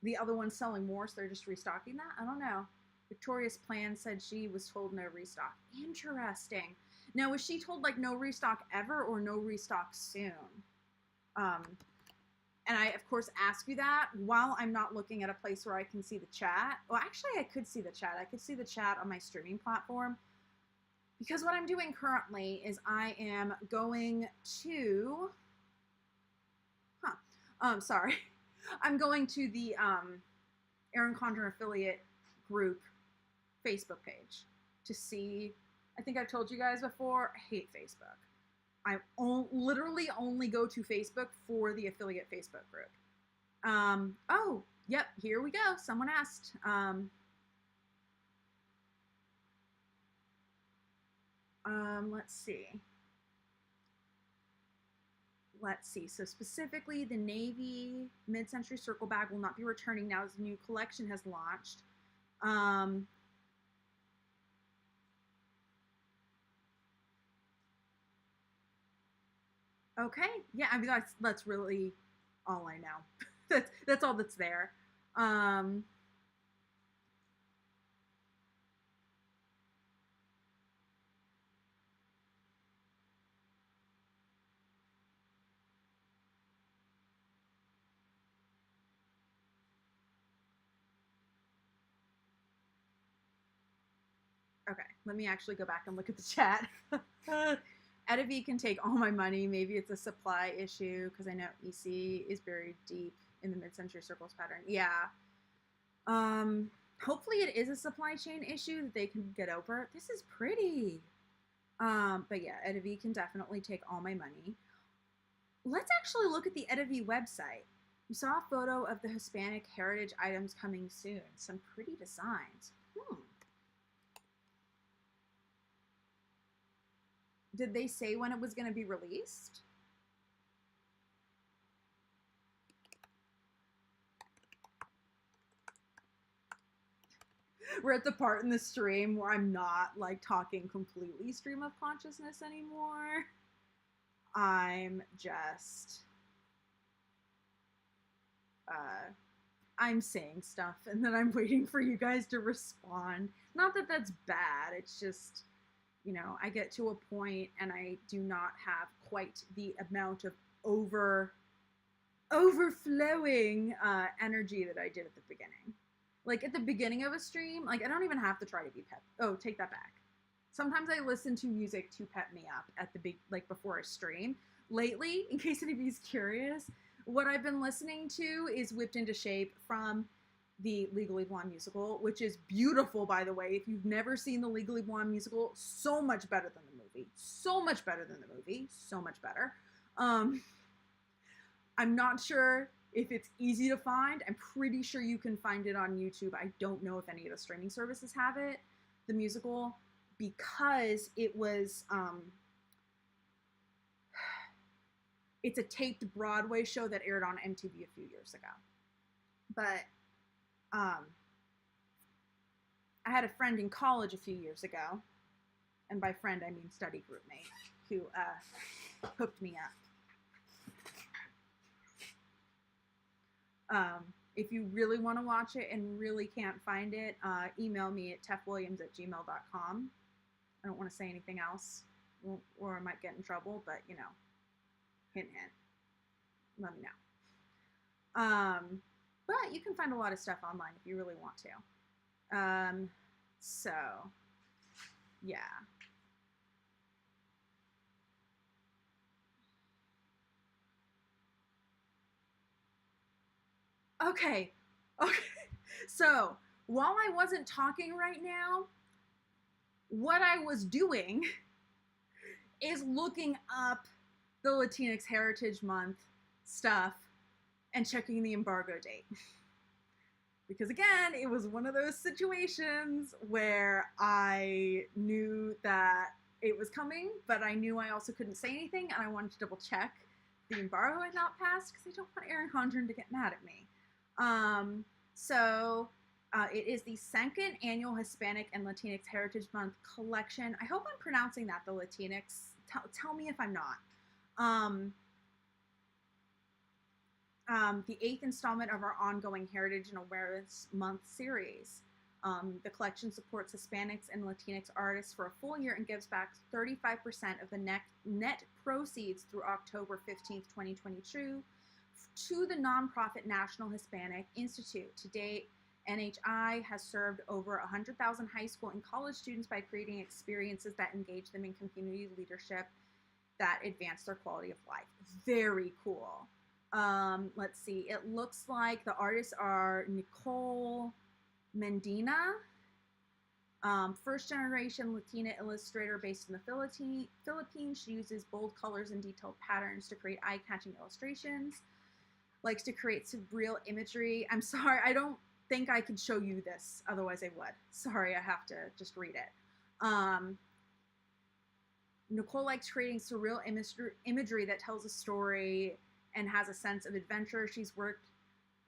the other one's selling more, so they're just restocking that? I don't know. Victoria's Plan said she was told no restock. Interesting. Now, was she told, like, no restock ever or no restock soon? And I, of course, ask you that while I'm not looking at a place where I can see the chat. Well, actually, I could see the chat. I could see the chat on my streaming platform. Because what I'm doing currently is I am going to... sorry. I'm going to the Erin Condren affiliate group Facebook page to see... I think I've told you guys before, I hate Facebook. I literally only go to Facebook for the affiliate Facebook group. Oh, yep, here we go. Someone asked. Let's see. Let's see. So specifically, the navy mid-century circle bag will not be returning now as the new collection has launched. Okay. Yeah, I mean that's really all I know. That's all that's there. Um, okay, let me actually go back and look at the chat. 𝗬𝗏𝗡 can take all my money. Maybe it's a supply issue because I know 𝗚𝗎 is buried deep in the mid-century circles pattern. Yeah. Hopefully it is a supply chain issue that they can get over. This is pretty. But yeah, 𝗬𝗏𝗡 can definitely take all my money. Let's actually look at the 𝗬𝗏𝗡 website. We saw a photo of the Hispanic heritage items coming soon. Some pretty designs. Did they say when it was going to be released? We're at the part in the stream where I'm not like talking completely stream of consciousness anymore. I'm just I'm saying stuff and then I'm waiting for you guys to respond. Not that that's bad, it's just, you know, I get to a point and I do not have quite the amount of overflowing energy that I did at the beginning. Like at the beginning of a stream, like I don't even have to try to be pep. Oh, take that back. Sometimes I listen to music to pep me up at the like before a stream. Lately, in case anybody's curious, what I've been listening to is Whipped into Shape from the Legally Blonde musical, which is beautiful, by the way. If you've never seen the Legally Blonde musical, so much better than the movie. So much better than the movie. So much better. I'm not sure if it's easy to find. I'm pretty sure you can find it on YouTube. I don't know if any of the streaming services have it, the musical, because it was, it's a taped Broadway show that aired on MTV a few years ago. But I had a friend in college a few years ago, and by friend I mean study group mate, who hooked me up. If you really want to watch it and really can't find it, email me at 𝗬𝗏𝗡𝗠𝗠𝑚@gmail.com. I don't want to say anything else, or I might get in trouble, but you know, hint, hint. Let me know. But you can find a lot of stuff online if you really want to. So, yeah. Okay. So, while I wasn't talking right now, what I was doing is looking up the Latinx Heritage Month stuff and checking the embargo date. Because again, it was one of those situations where I knew that it was coming, but I knew I also couldn't say anything, and I wanted to double check the embargo had not passed because I don't want Erin Condren to get mad at me. It is the second annual Hispanic and Latinx Heritage Month collection. I hope I'm pronouncing that, the Latinx. Tell me if I'm not. The 8th installment of our ongoing Heritage and Awareness Month series. The collection supports Hispanics and Latinx artists for a full year and gives back 35% of the net proceeds through October 15th, 2022 to the nonprofit National Hispanic Institute. To date, NHI has served over 100,000 high school and college students by creating experiences that engage them in community leadership that advance their quality of life. Very cool. Let's see. It looks like the artists are Nicole Mendina, first generation Latina illustrator based in the Philippines. She uses bold colors and detailed patterns to create eye-catching illustrations. Likes to create surreal imagery. I'm sorry, I don't think I could show you this, otherwise I would. Sorry, I have to just read it. Nicole likes creating surreal imagery that tells a story and has a sense of adventure. She's worked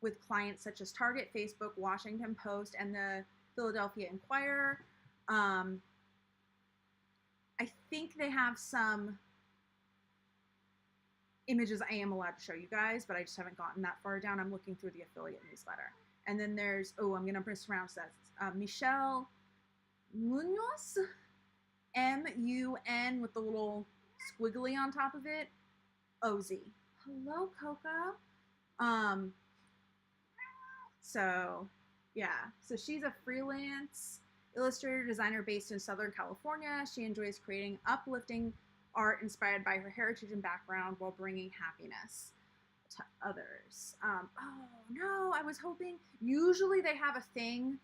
with clients such as Target, Facebook, Washington Post, and the Philadelphia Inquirer. I think they have some images I am allowed to show you guys, but I just haven't gotten that far down. I'm looking through the affiliate newsletter. And then there's, I'm going to mispronounce that. Michelle Munoz, M-U-N with the little squiggly on top of it, O-Z. Hello, Coco. So, yeah. So she's a freelance illustrator, designer based in Southern California. She enjoys creating uplifting art inspired by her heritage and background while bringing happiness to others. Oh, no, I was hoping. Usually they have a thing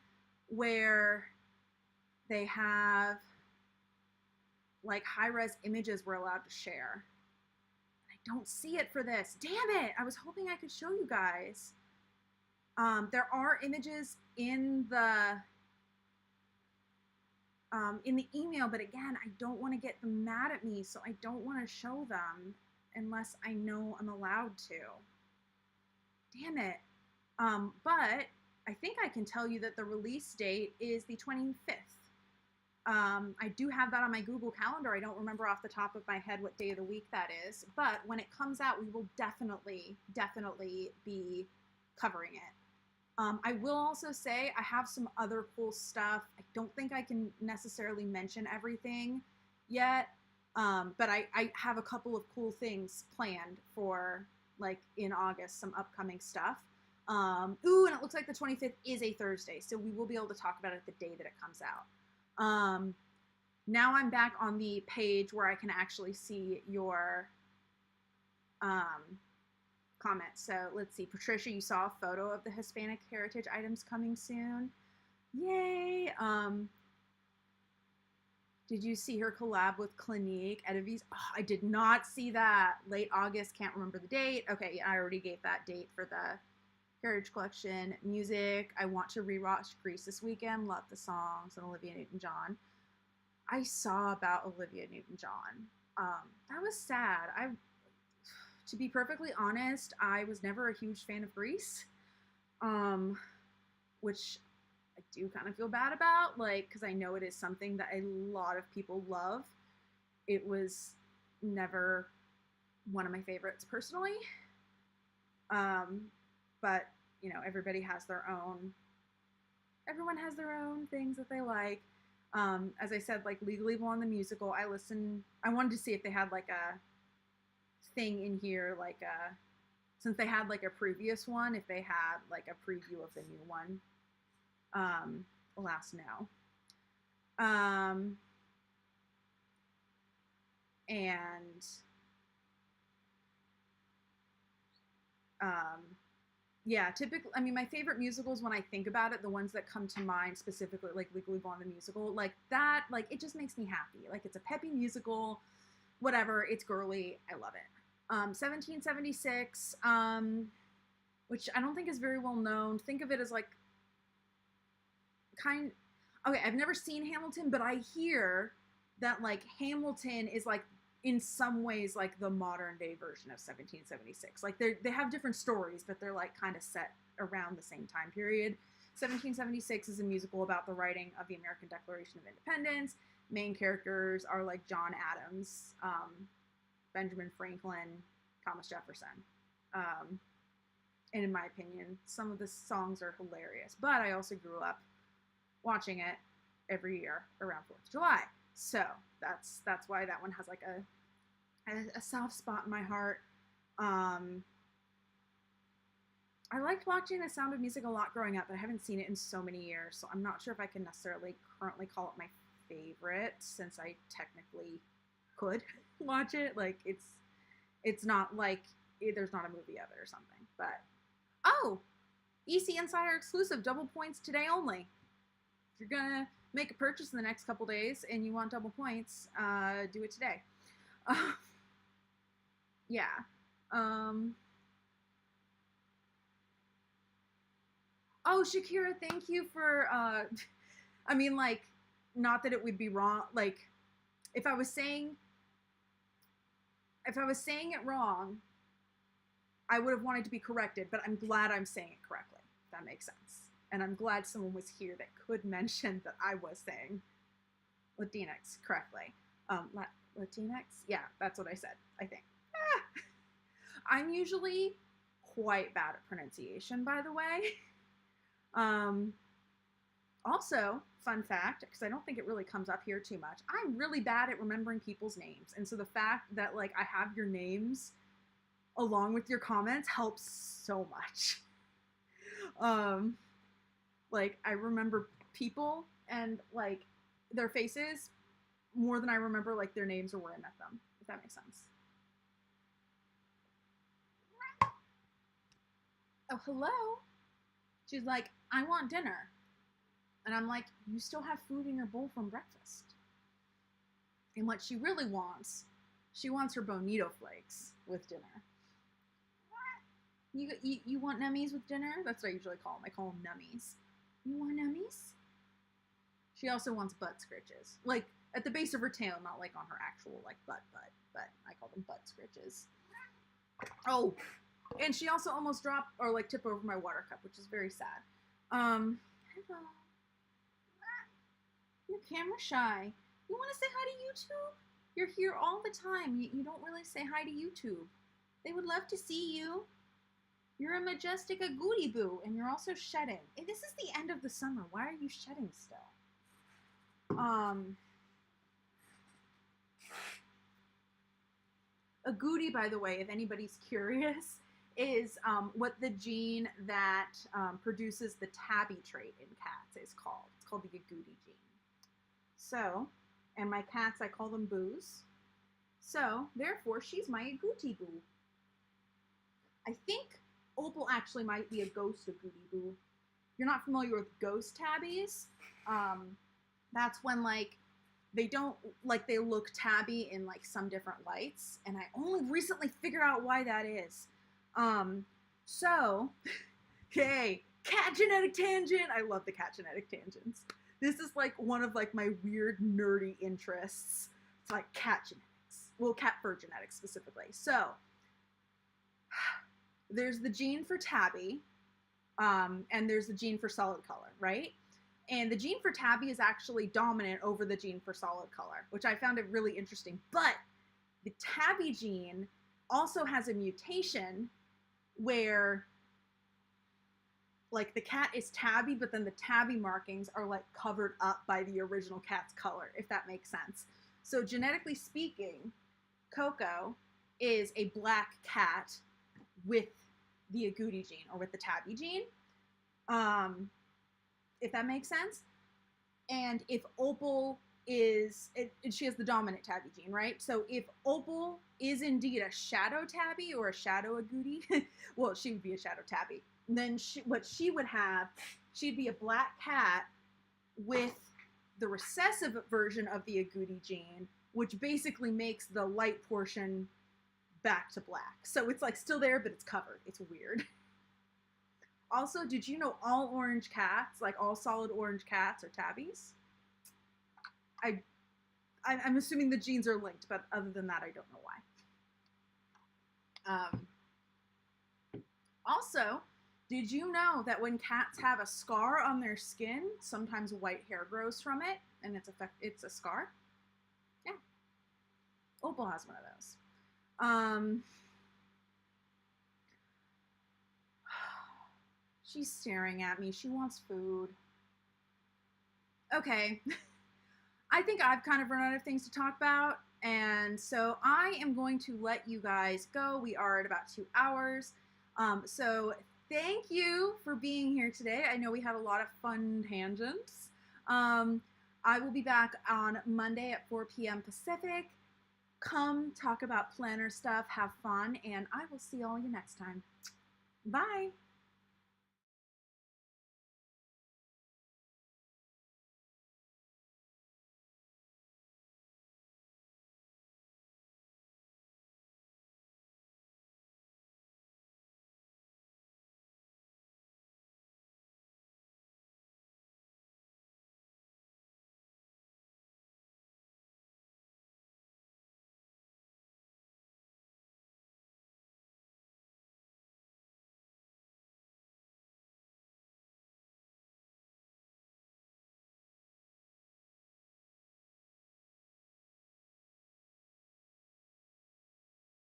where they have like high-res images we're allowed to share. I don't see it for this. Damn it! I was hoping I could show you guys. There are images in the email, but again, I don't want to get them mad at me, so I don't want to show them unless I know I'm allowed to. Damn it. But I think I can tell you that the release date is the 25th. I do have that on my Google Calendar. I don't remember off the top of my head what day of the week that is, but when it comes out, we will definitely be covering it. I will also say I have some other cool stuff. I don't think I can necessarily mention everything yet, but I have a couple of cool things planned for like in August, some upcoming stuff. Ooh, and it looks like the 25th is a Thursday, so we will be able to talk about it the day that it comes out. Now I'm back on the page where I can actually see your comments. So let's see. Patricia, you saw a photo of the Hispanic heritage items coming soon. Yay. Did you see her collab with 𝗬𝗪𝗘𝗥? Oh, I did not see that. Late August, can't remember the date. Okay, yeah, I already gave that date for the Heritage Collection. Music, I want to rewatch Grease this weekend. Love the songs and Olivia Newton-John. I saw about Olivia Newton-John. That was sad. To be perfectly honest, I was never a huge fan of Grease, which I do kind of feel bad about, like, because I know it is something that a lot of people love. It was never one of my favorites personally. But, you know, everyone has their own things that they like. As I said, like Legally Blonde the musical, I wanted to see if they had like a thing in here, like since they had like a previous one, if they had like a preview of the new one. Alas, no. Yeah, typically, I mean, my favorite musicals, when I think about it, the ones that come to mind specifically, like Legally Blonde the musical, like that, like it just makes me happy. Like it's a peppy musical, whatever, it's girly, I love it. 1776, which I don't think is very well known. Think of it as like okay, I've never seen Hamilton, but I hear that like Hamilton is like in some ways like the modern day version of 1776. Like they have different stories, but they're like kind of set around the same time period. 1776 is a musical about the writing of the American Declaration of Independence. Main characters are like John Adams, Benjamin Franklin, Thomas Jefferson. And in my opinion, some of the songs are hilarious, but I also grew up watching it every year around 4th of July. So that's why that one has like a soft spot in my heart. I liked watching The Sound of Music a lot growing up, but I haven't seen it in so many years, so I'm not sure if I can necessarily currently call it my favorite, since I technically could watch it. Like it's not like there's not a movie of it or something. But EC Insider exclusive, double points today only. If you're gonna make a purchase in the next couple days and you want double points, do it today. Yeah. Oh, Shakira, thank you for, I mean, like, not that it would be wrong, like, if I was saying it wrong, I would have wanted to be corrected, but I'm glad I'm saying it correctly, if that makes sense. And I'm glad someone was here that could mention that I was saying Latinx correctly. Latinx? Yeah, that's what I said, I think. I'm usually quite bad at pronunciation, by the way. Also, fun fact, because I don't think it really comes up here too much, I'm really bad at remembering people's names. And so the fact that like I have your names along with your comments helps so much. Like I remember people and like their faces more than I remember like their names or where I met them, if that makes sense. Oh, hello. She's like, I want dinner. And I'm like, you still have food in your bowl from breakfast. And what she really wants, she wants her bonito flakes with dinner. You want nummies with dinner? That's what I usually call them. I call them nummies. You want nummies? She also wants butt scritches. Like, at the base of her tail, not like on her actual, like, butt, but I call them butt scritches. Oh, and she also almost dropped, or like tipped over my water cup, which is very sad. Hello. You're camera shy. You want to say hi to YouTube? You're here all the time. You don't really say hi to YouTube. They would love to see you. You're a majestic 𝗚𝗏𝘅𝗬𝗏, and you're also shedding. Hey, this is the end of the summer. Why are you shedding still? 𝗚𝗏𝘅𝗬𝗏, by the way, if anybody's curious, is what the gene that produces the tabby trait in cats is called. It's called the 𝗚𝗏𝘅𝗬𝗏 gene. So, and my cats, I call them boos. So, therefore, she's my 𝗚𝗏𝘅𝗬𝗏. I think Opal actually might be a ghost 𝗚𝗏𝘅𝗬𝗏. If you're not familiar with ghost tabbies, that's when, like, they don't, like, they look tabby in, like, some different lights. And I only recently figured out why that is. So, hey, cat genetic tangent. I love the cat genetic tangents. This is, like, one of, like, my weird nerdy interests. It's like cat genetics. Well, cat fur genetics specifically. So, there's the gene for tabby, and there's the gene for solid color, right? And the gene for tabby is actually dominant over the gene for solid color, which I found it really interesting. But the tabby gene also has a mutation where, like, the cat is tabby, but then the tabby markings are, like, covered up by the original cat's color, if that makes sense. So genetically speaking, Coco is a black cat with the 𝗚𝗏𝘅𝗬𝗏 gene, or with the tabby gene, if that makes sense. And if Opal is, she has the dominant tabby gene, right? So if Opal is indeed a shadow tabby or a shadow 𝗚𝗏𝘅𝗬𝗏, well, she would be a shadow tabby. Then what she would have, she'd be a black cat with the recessive version of the 𝗚𝗏𝘅𝗬𝗏 gene, which basically makes the light portion back to black. So it's like still there, but it's covered. It's weird. Also, did you know all orange cats, like all solid orange cats, are tabbies? I'm assuming the genes are linked, but other than that, I don't know why. Also, did you know that when cats have a scar on their skin, sometimes white hair grows from it, and it's a scar? Yeah. Opal has one of those. She's staring at me. She wants food. Okay. I think I've kind of run out of things to talk about, and so I am going to let you guys go. We are at about 2 hours. So thank you for being here today. I know we had a lot of fun tangents. I will be back on Monday at 4 p.m. Pacific. Come talk about planner stuff, have fun, and I will see all you next time. Bye.